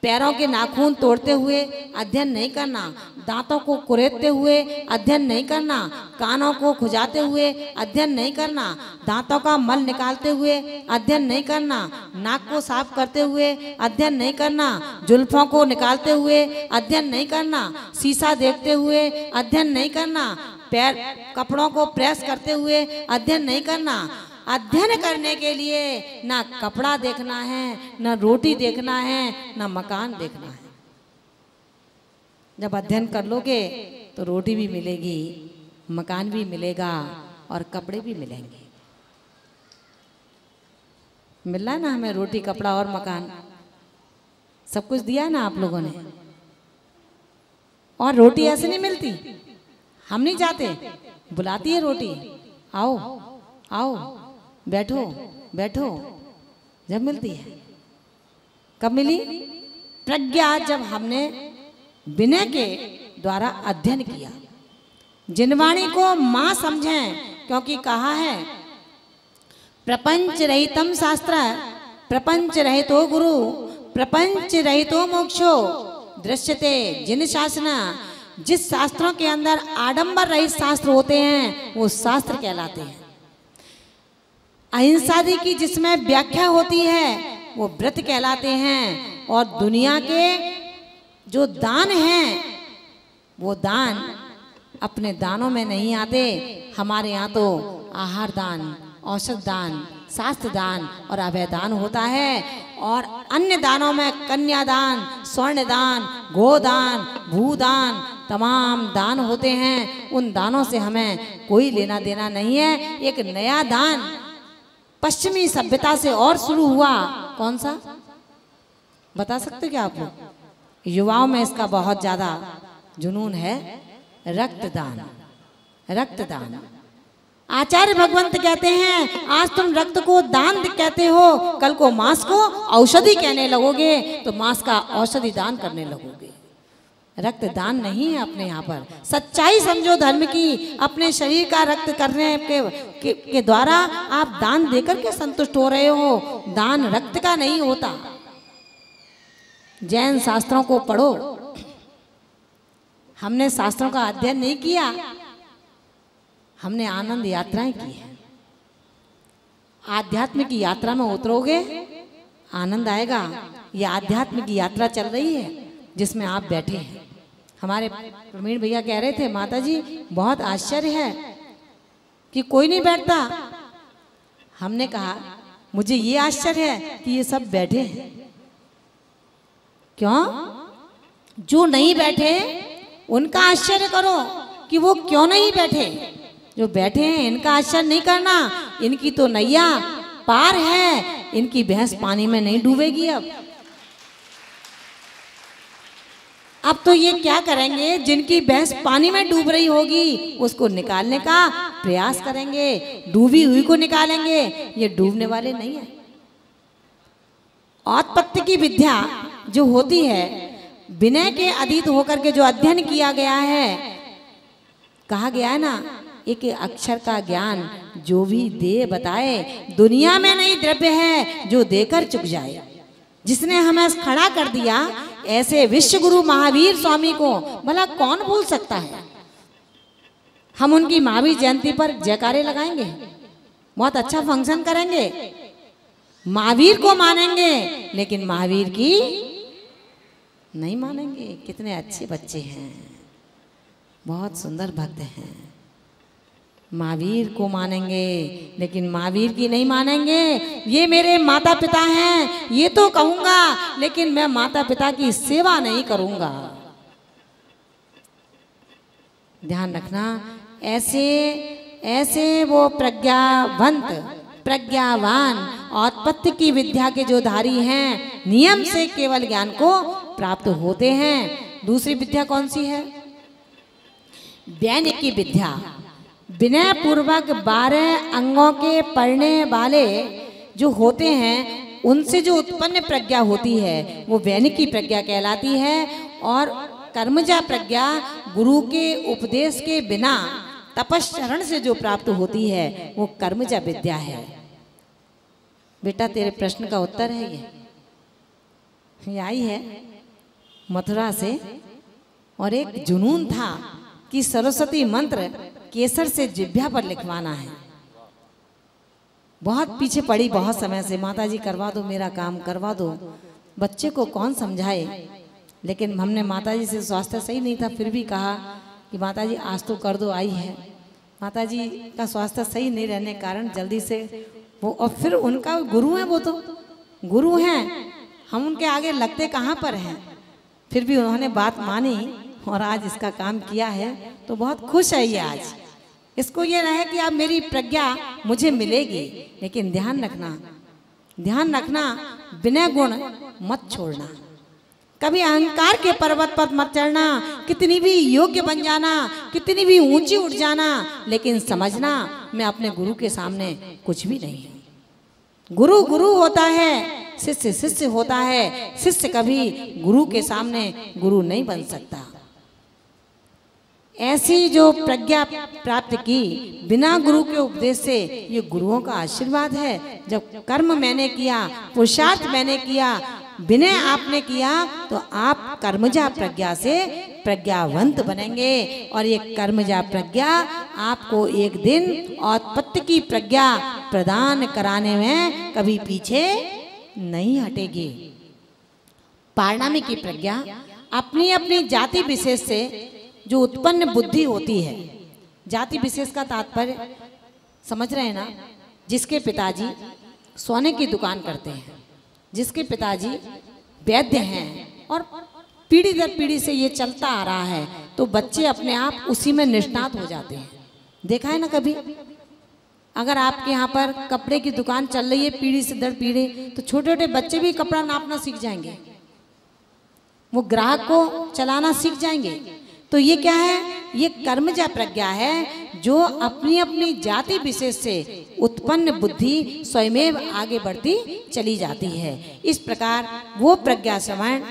पैरों के नाखून तोड़ते हुए अध्ययन नहीं करना, दांतों को कुरेदते हुए अध्ययन नहीं करना, कानों को खुजाते हुए अध्ययन नहीं करना, दांतों का मल निकालते हुए अध्ययन नहीं करना, नाक को साफ करते हुए अध्ययन नहीं करना, जुल्फों को निकालते हुए अध्ययन नहीं करना, शीशा देखते हुए अध्ययन नहीं करना, पैर कपड़ों को प्रेस करते हुए अध्ययन नहीं करना। अध्ययन करने के लिए ना कपड़ा देखना है, ना रोटी देखना है, ना मकान देखना है। जब अध्ययन कर लोगे तो रोटी भी मिलेगी, मकान भी मिलेगा और कपड़े भी मिलेंगे। मिल रहा है ना हमें रोटी, कपड़ा और मकान, सब कुछ दिया है ना आप लोगों ने। और रोटी ऐसे नहीं मिलती, हम नहीं जाते, बुलाती है रोटी, आओ आओ, बैठो बैठो, जब मिलती है। कब मिली? प्रज्ञा जब हमने विनय के द्वारा अध्ययन किया। जिनवाणी को मां समझें, क्योंकि कहा है प्रपंच रहितम शास्त्र, प्रपंच रहितो गुरु, प्रपंच रहितो मोक्षो दृश्यते जिन शासना। जिस शास्त्रों के अंदर आडंबर रहित शास्त्र होते हैं वो शास्त्र कहलाते हैं। अहिंसा की जिसमें व्याख्या होती है वो व्रत कहलाते हैं। और दुनिया के जो दान हैं वो दान अपने दानों में नहीं आते। हमारे यहाँ तो आहार दान, औषध दान, शास्त्र दान और अभय दान होता है। और अन्य दानों में कन्यादान, स्वर्ण दान, गोदान, भूदान, तमाम दान होते हैं। उन दानों से हमें कोई लेना देना नहीं है। एक नया दान पश्चिमी सभ्यता से और शुरू हुआ, कौन सा बता सकते क्या आप लोग? युवाओं में इसका बहुत ज्यादा जुनून है, रक्तदान। रक्तदान आचार्य भगवंत कहते हैं, आज तुम रक्त को दान कहते हो, कल को मांस को औषधि कहने लगोगे तो मांस का औषधि दान करने लगोगे। रक्तदान नहीं है अपने यहाँ पर। सच्चाई समझो धर्म की। अपने शरीर का रक्त करने के द्वारा आप दान देकर के संतुष्ट हो रहे हो। दान रक्त का नहीं होता। जैन शास्त्रों को पढ़ो। हमने शास्त्रों का अध्ययन नहीं किया, हमने आनंद यात्राएं की है। आध्यात्म की यात्रा में उतरोगे, आनंद आएगा। ये आध्यात्म की यात्रा चल रही है जिसमें आप बैठे हैं। हमारे प्रवीण भैया कह रहे थे माता जी बहुत आश्चर्य है कि कोई नहीं बैठता। हमने कहा मुझे ये आश्चर्य है कि ये सब बैठे हैं। क्यों? जो नहीं बैठे उनका आश्चर्य करो कि वो क्यों नहीं बैठे। जो बैठे हैं इनका आश्चर्य नहीं करना, इनकी तो नैया पार है, इनकी भैंस पानी में नहीं डूबेगी। अब तो ये क्या करेंगे, जिनकी भैंस पानी में डूब रही होगी उसको निकालने का प्रयास करेंगे, डूबी हुई को निकालेंगे, ये डूबने वाले नहीं है। औत्पत्ति की विद्या जो होती है, विनय के अधीत होकर के जो अध्ययन किया गया है, कहा गया है ना, एक अक्षर का ज्ञान जो भी दे बताए, दुनिया में नहीं द्रव्य है जो देकर चुक जाए। जिसने हमें खड़ा कर दिया ऐसे विश्व गुरु महावीर स्वामी को भला कौन भूल सकता है। हम उनकी महावीर जयंती पर जयकारे लगाएंगे, बहुत अच्छा फंक्शन करेंगे, महावीर को मानेंगे, लेकिन महावीर की नहीं मानेंगे। कितने अच्छे बच्चे हैं, बहुत सुंदर भक्त हैं। महावीर को मानेंगे लेकिन महावीर की नहीं मानेंगे। ये मेरे माता पिता हैं ये तो कहूंगा, लेकिन मैं माता पिता की सेवा नहीं करूंगा। ध्यान रखना, ऐसे ऐसे वो प्रज्ञावंत प्रज्ञावान औत्पत्ति की विद्या के जो धारी हैं, नियम से केवल ज्ञान को प्राप्त होते हैं। दूसरी विद्या कौन सी है? वैनिक की विद्या। विनय पूर्वक 12 अंगों के पढ़ने वाले जो होते हैं, उनसे जो उत्पन्न प्रज्ञा होती है वो वैनिक की प्रज्ञा कहलाती है। और कर्मजा प्रज्ञा गुरु के उपदेश के बिना तपश्चरण से जो प्राप्त होती है वो कर्मजा विद्या है। बेटा तेरे प्रश्न का उत्तर है ये आई है मथुरा से। और एक जुनून था कि सरस्वती मंत्र केसर से जिभ्या पर लिखवाना है। बहुत पीछे पड़ी बहुत समय से, माता जी करवा दो मेरा काम, करवा दो। बच्चे को कौन समझाए, लेकिन हमने माता जी से स्वास्थ्य सही नहीं था, फिर भी कहा कि माता जी आज तो कर दो। आई है माता जी का स्वास्थ्य सही नहीं रहने के कारण जल्दी से वो, और फिर उनका गुरु है, वो तो गुरु हैं, हम उनके आगे लगते कहाँ पर हैं। फिर भी उन्होंने बात मानी और आज इसका काम किया है, तो बहुत खुश है ये। आज इसको ये रहे कि अब मेरी प्रज्ञा मुझे मिलेगी। लेकिन ध्यान रखना विनय गुण मत छोड़ना, कभी अहंकार के पर्वत पर मत चढ़ना। कितनी भी योग्य बन जाना, कितनी भी ऊंची उठ जाना, लेकिन समझना मैं अपने गुरु के सामने कुछ भी नहीं हूं। गुरु गुरु होता है, शिष्य शिष्य होता है। शिष्य कभी गुरु के सामने गुरु नहीं बन सकता। ऐसी जो प्रज्ञा प्राप्त की बिना गुरु के उपदेश से, ये गुरुओं का आशीर्वाद है। जब कर्म मैंने किया, पुरुषार्थ मैंने किया, विनय आपने किया, तो आप कर्मजा प्रज्ञा से प्रज्ञावंत बनेंगे। और ये कर्मजा प्रज्ञा आपको एक दिन औत्पत्ति की प्रज्ञा प्रदान कराने में कभी पीछे नहीं हटेगी। पारणामिक की प्रज्ञा अपनी अपनी जाति विशेष से जो उत्पन्न बुद्धि होती है। जाति विशेष का तात्पर्य समझ रहे हैं ना? जिसके पिताजी सोने की दुकान करते हैं, जिसके पिताजी वैद्य हैं और पीढ़ी दर पीढ़ी से ये चलता आ रहा है, तो बच्चे अपने आप उसी में निष्णात हो जाते हैं। देखा है ना कभी? अगर आपके यहाँ पर कपड़े की दुकान चल रही है पीढ़ी से दर पीढ़ी, तो छोटे छोटे बच्चे भी कपड़ा नापना सीख जाएंगे, वो ग्राहक को चलाना सीख जाएंगे। तो ये क्या है? ये कर्मजा प्रज्ञा है, जो अपनी अपनी जाति विशेष से उत्पन्न बुद्धि स्वयमेव आगे बढ़ती चली जाती है। इस प्रकार वो प्रज्ञा श्रवण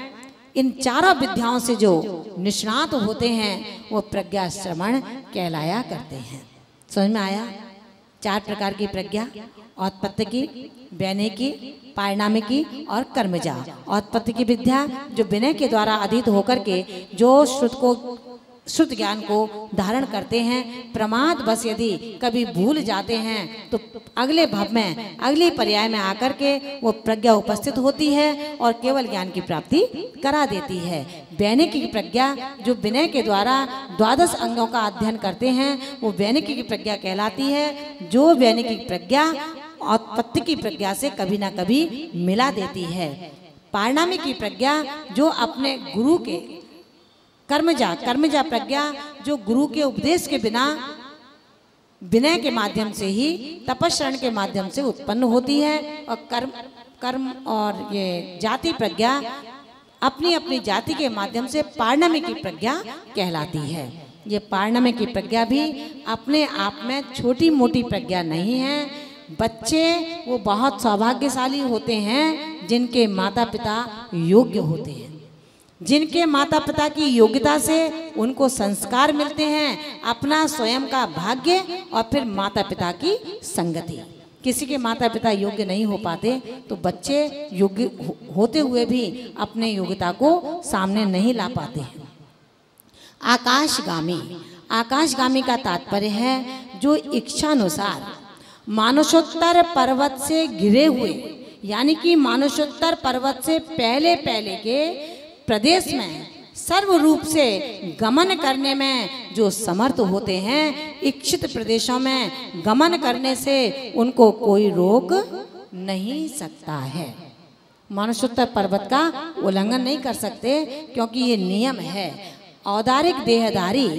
इन चारों विद्याओं से जो निष्णात होते हैं, वो प्रज्ञा श्रवण कहलाया करते हैं। समझ में आया? 4 प्रकार की प्रज्ञा, औत्पत्ति की, वैनिक की, पारिणामिक की और कर्मजा। औत्पत्ति की विद्या जो विनय के द्वारा अधीत होकर के जो शुद्ध ज्ञान को धारण करते हैं। प्रमाद बस यदि कभी भूल जाते हैं तो अगले भाव में, अगले पर्याय में आकर के वो प्रज्ञा उपस्थित होती है और केवल ज्ञान की प्राप्ति करा देती है। वैनिकी की प्रज्ञा जो विनय के द्वारा 12 अंगों का अध्ययन करते हैं वो वैनिकी की प्रज्ञा कहलाती है। जो वैनिकी की प्रज्ञा औत्पत्ति की प्रज्ञा से कभी ना कभी मिला देती है। पारणामी की प्रज्ञा जो अपने गुरु के कर्मजा प्रज्ञा जो गुरु के उपदेश के बिना विनय के माध्यम से ही तपस्रण के माध्यम से उत्पन्न होती है। और कर्म और ये जाति प्रज्ञा अपनी अपनी जाति के माध्यम से पारणामी की प्रज्ञा कहलाती है। ये पारणामी की प्रज्ञा भी अपने आप में छोटी मोटी प्रज्ञा नहीं है। बच्चे वो बहुत सौभाग्यशाली होते हैं जिनके माता पिता योग्य होते हैं, जिनके माता पिता की योग्यता से उनको संस्कार मिलते हैं, अपना स्वयं का भाग्य और फिर माता पिता की संगति। किसी के माता पिता योग्य नहीं हो पाते तो बच्चे योग्य होते हुए भी अपने योग्यता को सामने नहीं ला पाते हैं। आकाशगामी, आकाशगामी का तात्पर्य है जो इच्छानुसार मानसोत्तर पर्वत से घिरे हुए, यानी कि मानसोत्तर पर्वत से पहले पहले के प्रदेश में सर्व रूप से गमन करने में जो समर्थ होते हैं, इच्छित प्रदेशों में गमन करने से उनको कोई रोक नहीं सकता है। मानसोत्तर पर्वत का उल्लंघन नहीं कर सकते क्योंकि ये नियम है। औदारिक देहधारी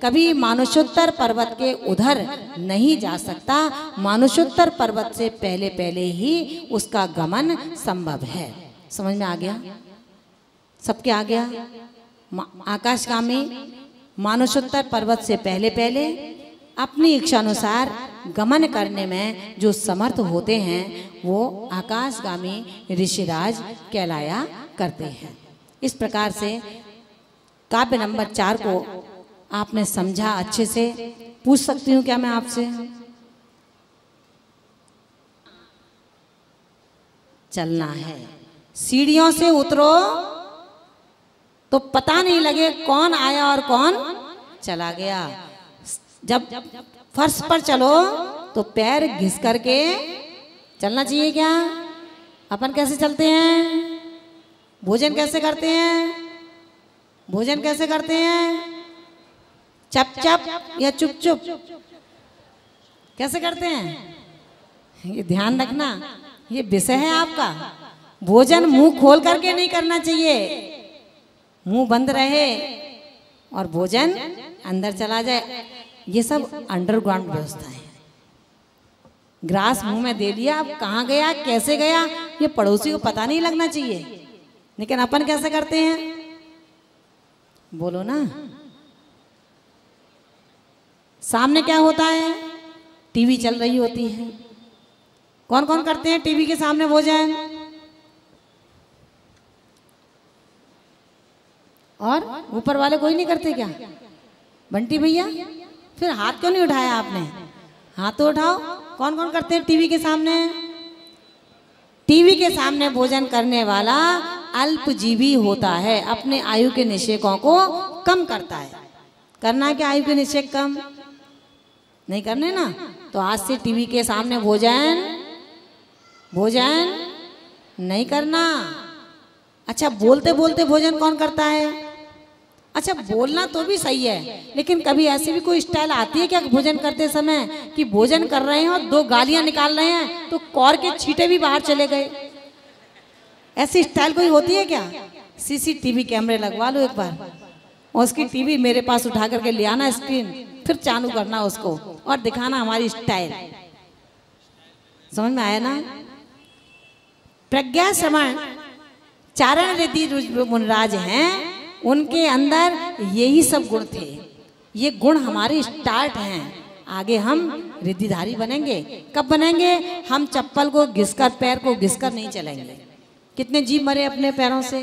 कभी मानसोत्तर पर्वत के उधर नहीं जा सकता। मानसोत्तर पर्वत से पहले पहले ही उसका गमन संभव है। समझ में आ गया? सबके आ गया? आकाशगामी मानसोत्तर पर्वत से पहले पहले अपनी इच्छानुसार गमन करने में जो समर्थ होते हैं वो आकाशगामी ऋषिराज कहलाया करते हैं। इस प्रकार से काव्य नंबर 4 को आपने समझा अच्छे से। पूछ सकती हूँ क्या मैं आपसे? चलना है, सीढ़ियों से उतरो तो पता नहीं लगे कौन आया और कौन चला गया। जब फर्श पर चलो तो पैर घिस करके चलना चाहिए क्या? अपन कैसे चलते हैं? भोजन कैसे करते हैं? भोजन कैसे करते हैं? चप चप या चुप चुप? कैसे करते हैं? ये ध्यान रखना, ये विषय है आपका। भोजन मुंह खोल करके नहीं करना चाहिए, मुंह बंद रहे और भोजन अंदर चला जाए। ये सब अंडरग्राउंड व्यवस्था है। ग्रास मुंह में दे लिया, अब कहाँ गया कैसे गया ये पड़ोसी को पता नहीं लगना चाहिए। लेकिन अपन कैसे करते हैं? बोलो ना। सामने क्या होता है? टीवी चल रही होती है। कौन कौन करते हैं टीवी के सामने भोजन? और ऊपर वाले कोई नहीं करते क्या? बंटी भैया, फिर हाथ क्यों नहीं उठाया आपने? हाथ तो उठाओ। कौन कौन करते हैं टीवी के सामने? टीवी के सामने भोजन करने वाला अल्पजीवी होता है, अपने आयु के निषेकों को कम करता है। करना है क्या आयु के निषेक कम? नहीं करने ना, तो आज से टीवी के सामने भोजन नहीं करना। अच्छा, बोलते बोलते भोजन कौन करता है? अच्छा, बोलना तो भी सही है, लेकिन कभी ऐसी भी कोई स्टाइल आती है क्या भोजन करते समय कि भोजन कर रहे हैं और 2 गालियां निकाल रहे हैं तो कौर के छींटे भी बाहर चले गए? ऐसी स्टाइल कोई होती है क्या? सीसीटीवी कैमरे लगवा लो एक बार और उसकी टीवी मेरे पास उठा करके ले आना, स्क्रीन फिर चालू करना उसको और दिखाना हमारी स्टाइल। समझ में आया ना? प्रज्ञा श्रवण चारण रिद्धि मुनराज हैं, उनके अंदर यही सब गुण थे। ये गुण हमारे स्टार्ट हैं। आगे हम रिद्धिधारी बनेंगे। कब बनेंगे? हम चप्पल को घिसकर, पैर को घिसकर नहीं चलेंगे। कितने जीव मरे अपने पैरों से।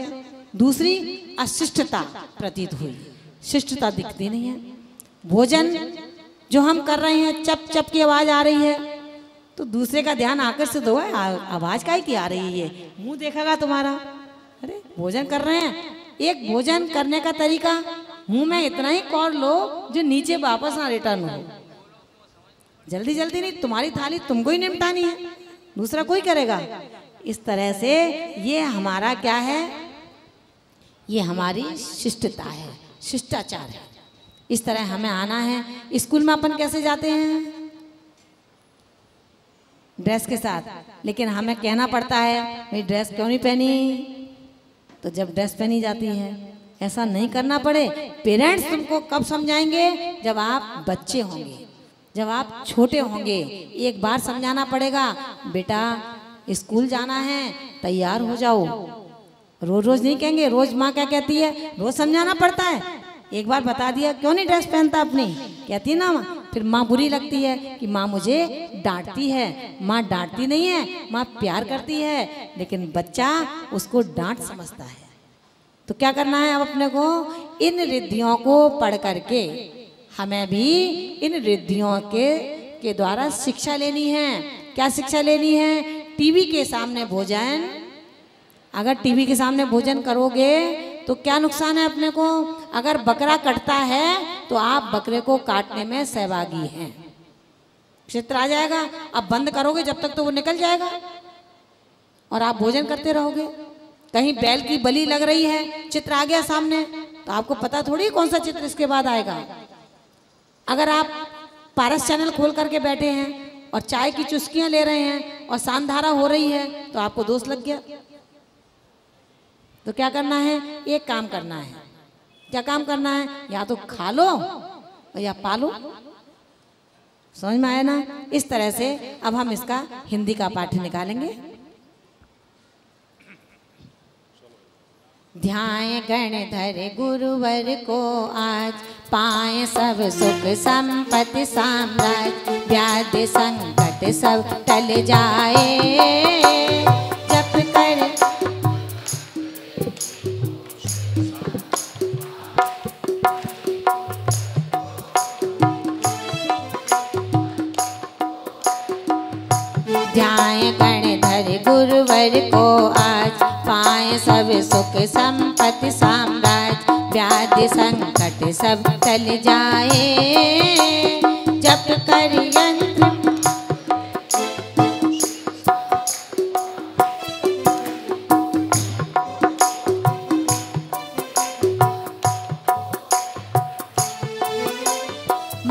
दूसरी अशिष्टता प्रतीत हुई, शिष्टता दिखती नहीं है। भोजन जो हम कर रहे हैं, चप चप की आवाज आ रही है तो दूसरे का ध्यान आकर्षित हुआ है। आवाज काहे की आ रही है? मुंह देखेगा तुम्हारा। अरे भोजन कर रहे हैं। एक भोजन करने का तरीका मुंह में इतना ही कौर लो जो नीचे वापस ना रिटर्न हो। जल्दी जल्दी नहीं, तुम्हारी थाली तुमको ही निपटानी है, दूसरा कोई करेगा। इस तरह से ये हमारा क्या है, ये हमारी शिष्टता है, शिष्टाचार है। इस तरह हमें आना है। स्कूल में अपन कैसे जाते हैं? ड्रेस के साथ, लेकिन हमें कहना पड़ता है भाई ड्रेस क्यों नहीं पहनी? तो जब ड्रेस पहनी जाती है, ऐसा नहीं करना पड़े। पेरेंट्स तुमको कब समझाएंगे? जब आप बच्चे होंगे, जब आप छोटे होंगे। एक बार समझाना पड़ेगा, बेटा स्कूल जाना है, तैयार हो जाओ। रोज रोज नहीं कहेंगे। रोज माँ क्या कहती है? रोज समझाना पड़ता है। एक बार बता दिया, क्यों नहीं ड्रेस पहनता अपनी? कहती ना माँ, फिर माँ बुरी लगती है कि माँ मुझे डांटती है। माँ डांटती नहीं है, माँ प्यार करती है, लेकिन बच्चा उसको डांट समझता है। तो क्या करना है अब अपने को? इन रिद्धियों को पढ़ करके हमें भी इन रिद्धियों के द्वारा शिक्षा लेनी है। क्या शिक्षा लेनी है? टीवी के सामने भोजन, अगर टीवी के सामने भोजन करोगे तो क्या नुकसान है अपने को? अगर बकरा कटता है तो आप बकरे को काटने में सहभागी हैं, चित्र आ जाएगा। अब बंद करोगे जब तक तो वो निकल जाएगा और आप भोजन करते रहोगे। कहीं बैल की बलि लग रही है, चित्र आ गया सामने, तो आपको पता थोड़ी कौन सा चित्र इसके बाद आएगा। अगर आप पारस चैनल खोल करके बैठे हैं और चाय की चुस्कियां ले रहे हैं और सांधारा हो रही है, तो आपको दोष लग गया। तो क्या करना है? एक काम करना है। क्या काम करना है? या तो खा लो या पालो। समझ में आया ना? इस तरह से अब हम इसका हिंदी का पाठ निकालेंगे। ध्याय गणधर गुरुवर को आज, पाए सब सुख संपत्ति साम्राज्य, व्याधि संकट सब टल जाए। जप कर ध्याय गणधर गुरुवर को आज, पाए सब सुख संपत्ति साम्राज्य, व्याधि संकट सब टल जाए। जप कर यंत्र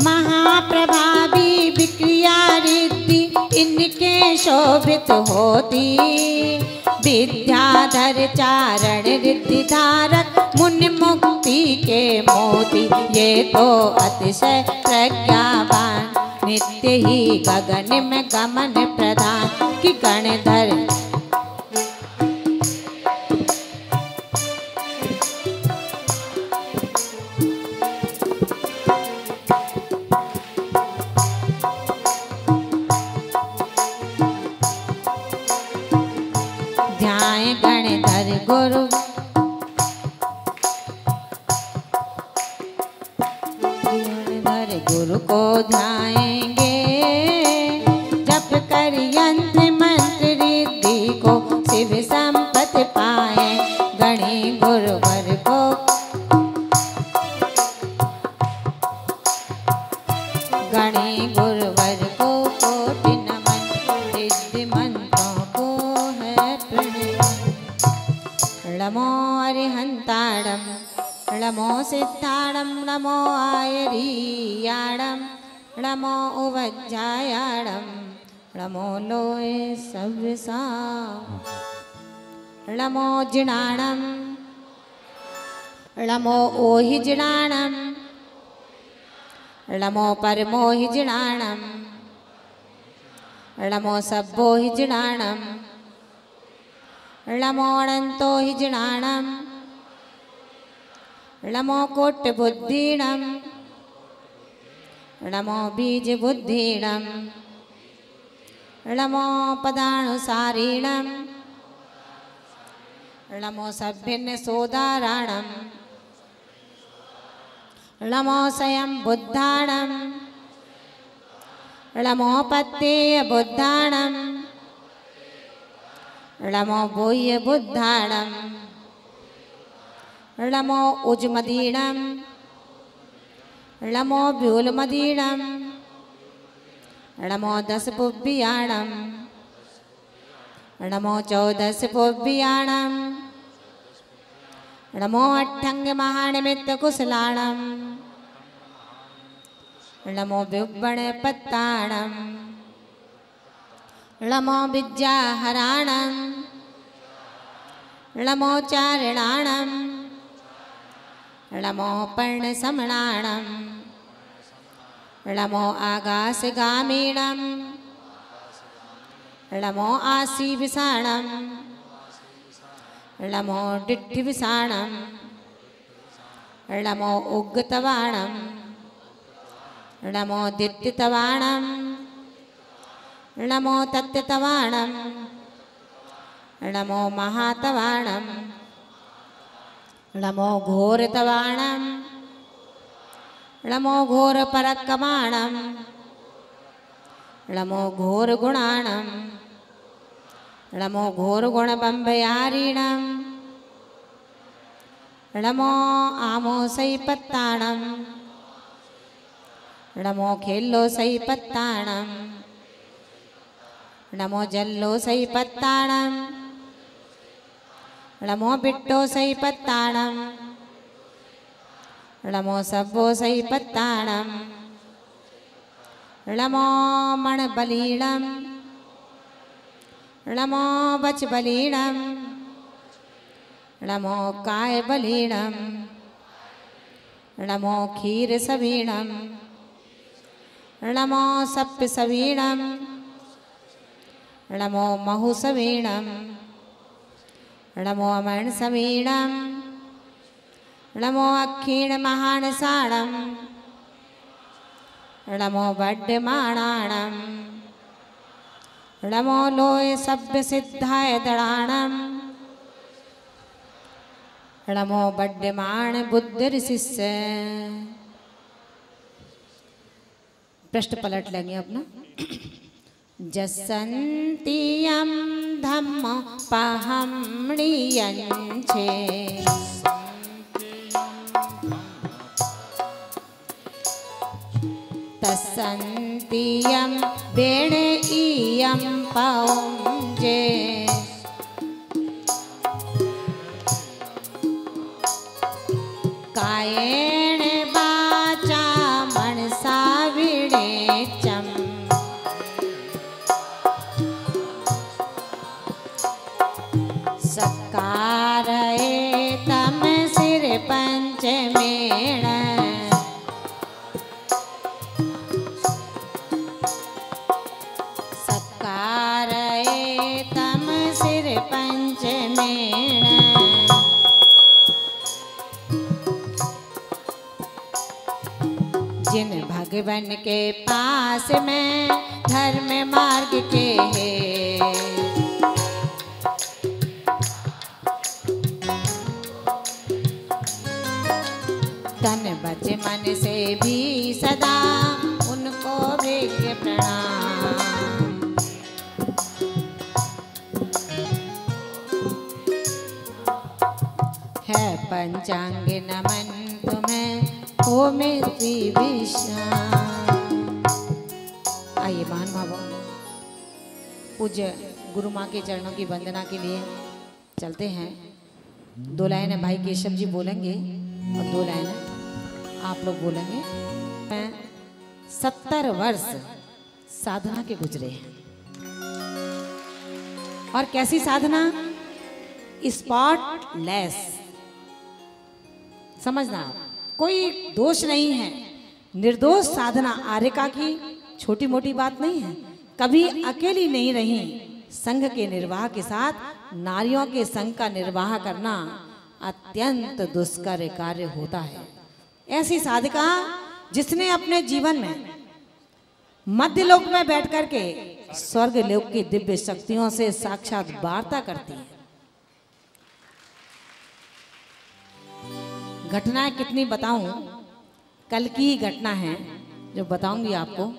महाप्रभावी विक्रिया रिद्धि इनके शोभित होती। विद्याधर चारण रिद्धि धारक, मुनि मुक्ति के मोती। ये तो अतिशय प्रज्ञावान, नित्य ही गगन में गमन प्रधान। कि गणधर ध्याय गणधर गुरु गणधर गुरु को ध्याएंगे। जप कर यंत्र मंत्र रिद्धि को, शिव संपत्ति पाए। गणे गुरुवर को गणे गुरुवर को कोटि नमन, रिद्धि मंत्रों को है प्रणय। नमो अरिहंताणं, नमो सिद्धाणं, नमो आयरीयाणं, नमो उवज्जायाणं, नमो लोए सव्यसा, नमो जिणाणं, नमो ओहि जिणाणं, नमो परमोहि जिणाणं, नमो सब्बोहि जिणाणं, नमो अनंतोहि जिणाणं, नमो कोटिबुद्धीणं, नमो बीजबुद्धीणं, नमो पदानुसारिणं, नमो सभ्यन्नसोदाराणं, नमो स्वयं बुद्धाणं, नमो पत्तेय बुद्धाणं, नमो बोह्य बुद्धाणं, नमो उज्मदीणं, णमो व्यूलमदीणं णमो दशपुब्बियाणं णमो चौदशपुब्बियाणं णमो अट्ठङ्गमहानिमित्तकुशलाणं णमो विब्बणपत्ताणं णमो विद्याहराणं णमो चारणाणं णमो पर्णसमणाणं णमो आगासगामीणं णमो आसीविसाणं णमो डिट्ठिविसाणं णमो उग्गतवाणं णमो दिट्टितवाणं णमो तत्तवाणं णमो महातवाणं णमो घोरतवाणं णमो घोरपरक्कमाणं णमो घोरगुणाणं णमो घोरगुणबम्बयारीणं णमो आमोसैपत्ताणं णमो खेल्लोसैपत्ताणं णमो जल्लोसैपत्ताणं णमो बिट्टोसैपत्ताणं णमो सव्वोसैपत्ताणं णमो मणबलीणं णमो बचबलीणं णमो कायबलीणं णमो क्षीरसवीणं णमो सप्तसवीणं णमो महुसवीणं णमो अमणसवीणं णमो अक्षीणमहानसाणं णमो वड्डमाणाणं णमो लोय सभ्यसिद्धाय दणाणं णमो वड्डमाण बुद्धिर्शिष्य। पृष्ठ पलट लेंगे अपना। जसन्तियं धम्म पाहम्णियञ्चे तस्सन्तियं वेण इयं पौञ्जे कायेन वाचा मनसा विवेचम् सत्कारयेतं सिर पंचमेण सत्कारयेतं सिर पंचमेण जिन भगवन के पास में धर्म मार्ग के है तन बच मन से भी सदा उनको विज्ञ प्रणाम। है पंचांग नमन तुम्हें हो मेरी विश्राम। आइए महान भावों पूज्य गुरु माँ के चरणों की वंदना के लिए चलते हैं। 2 लाइनें भाई केशव जी बोलेंगे और 2 लाइनें आप लोग बोलेंगे। मैं 70 वर्ष साधना के गुजरे हैं और कैसी साधना, स्पॉटलेस। समझना कोई दोष नहीं है, निर्दोष साधना आर्यका की छोटी मोटी बात नहीं है। कभी अकेली नहीं रही, संघ के निर्वाह के साथ नारियों के संघ का निर्वाह करना अत्यंत दुष्कर कार्य होता है। ऐसी साधिका जिसने अपने जीवन में मध्य लोक में बैठ करके स्वर्ग लोक की दिव्य शक्तियों से साक्षात वार्ता करती है। घटनाएं कितनी बताऊं, कल की ही घटना है जो बताऊंगी आपको।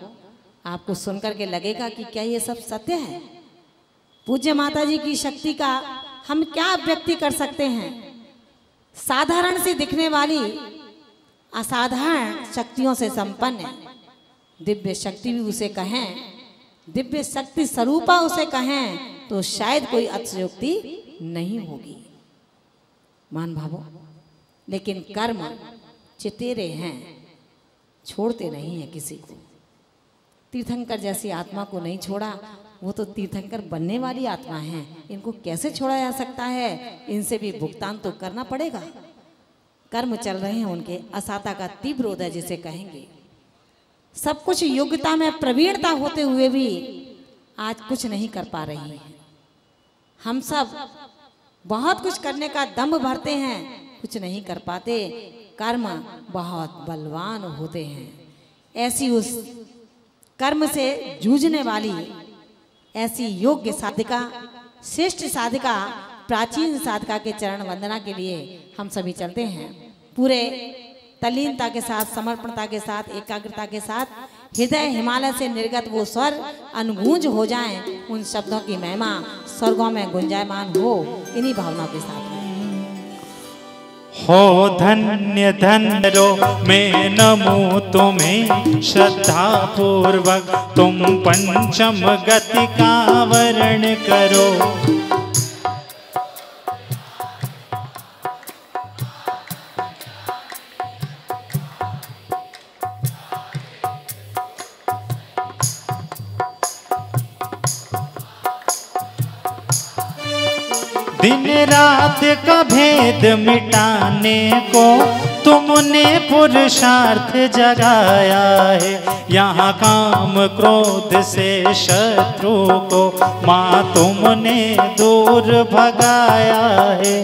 आपको सुनकर के लगेगा कि क्या ये सब सत्य है। पूज्य माता जी की शक्ति का हम क्या व्यक्ति कर सकते हैं। साधारण सी दिखने वाली असाधारण शक्तियों से संपन्न है। दिव्य शक्ति भी उसे कहें, दिव्य शक्ति स्वरूपा उसे कहें तो शायद कोई अतिशयोक्ति नहीं होगी मान भावो। लेकिन कर्म चितेरे हैं, छोड़ते नहीं है किसी को। तीर्थंकर जैसी आत्मा को नहीं छोड़ा, वो तो तीर्थंकर बनने वाली आत्मा है, इनको कैसे छोड़ा जा सकता है? इनसे भी भुगतान तो करना पड़ेगा। कर्म चल रहे हैं उनके, असाता का तीव्र उदय जिसे कहेंगे। सब कुछ योग्यता में प्रवीणता होते हुए भी आज कुछ नहीं कर पा रही है। हम सब बहुत कुछ करने का दम भरते हैं, कुछ नहीं कर पाते। कर्म बहुत बलवान होते हैं। ऐसी उस कर्म से जूझने वाली ऐसी योग्य साधिका, श्रेष्ठ साधिका, प्राचीन साधिका के चरण वंदना के लिए हम सभी चलते हैं। पूरे तल्लीनता के साथ, समर्पणता के साथ, एकाग्रता के साथ, हृदय हिमालय से निर्गत वो स्वर अनुगूंज हो जाएं, उन शब्दों की महिमा स्वर्गों में गुंजायमान हो। इन्हीं भावनाओं के साथ हो धन्य धन्यरो मैं नमो तुम्हें श्रद्धा पूर्वक, तुम पंचम गति का वर्ण करो। दिन रात का भेद मिटाने को तुमने पुरुषार्थ जगाया है। यहाँ काम क्रोध से शत्रु को माँ तुमने दूर भगाया है।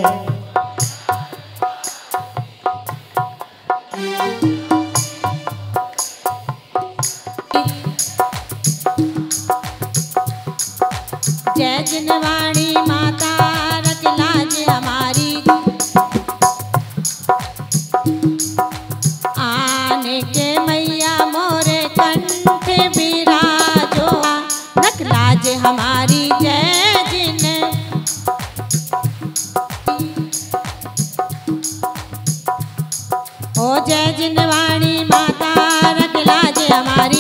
जय जिनवाणी माता रख लाज हमारी, आने के मैया मोरे कंठ विराजो, रख लाज हमारी। जय जिन ओ जय जिनवाणी माता रख लाज हमारी।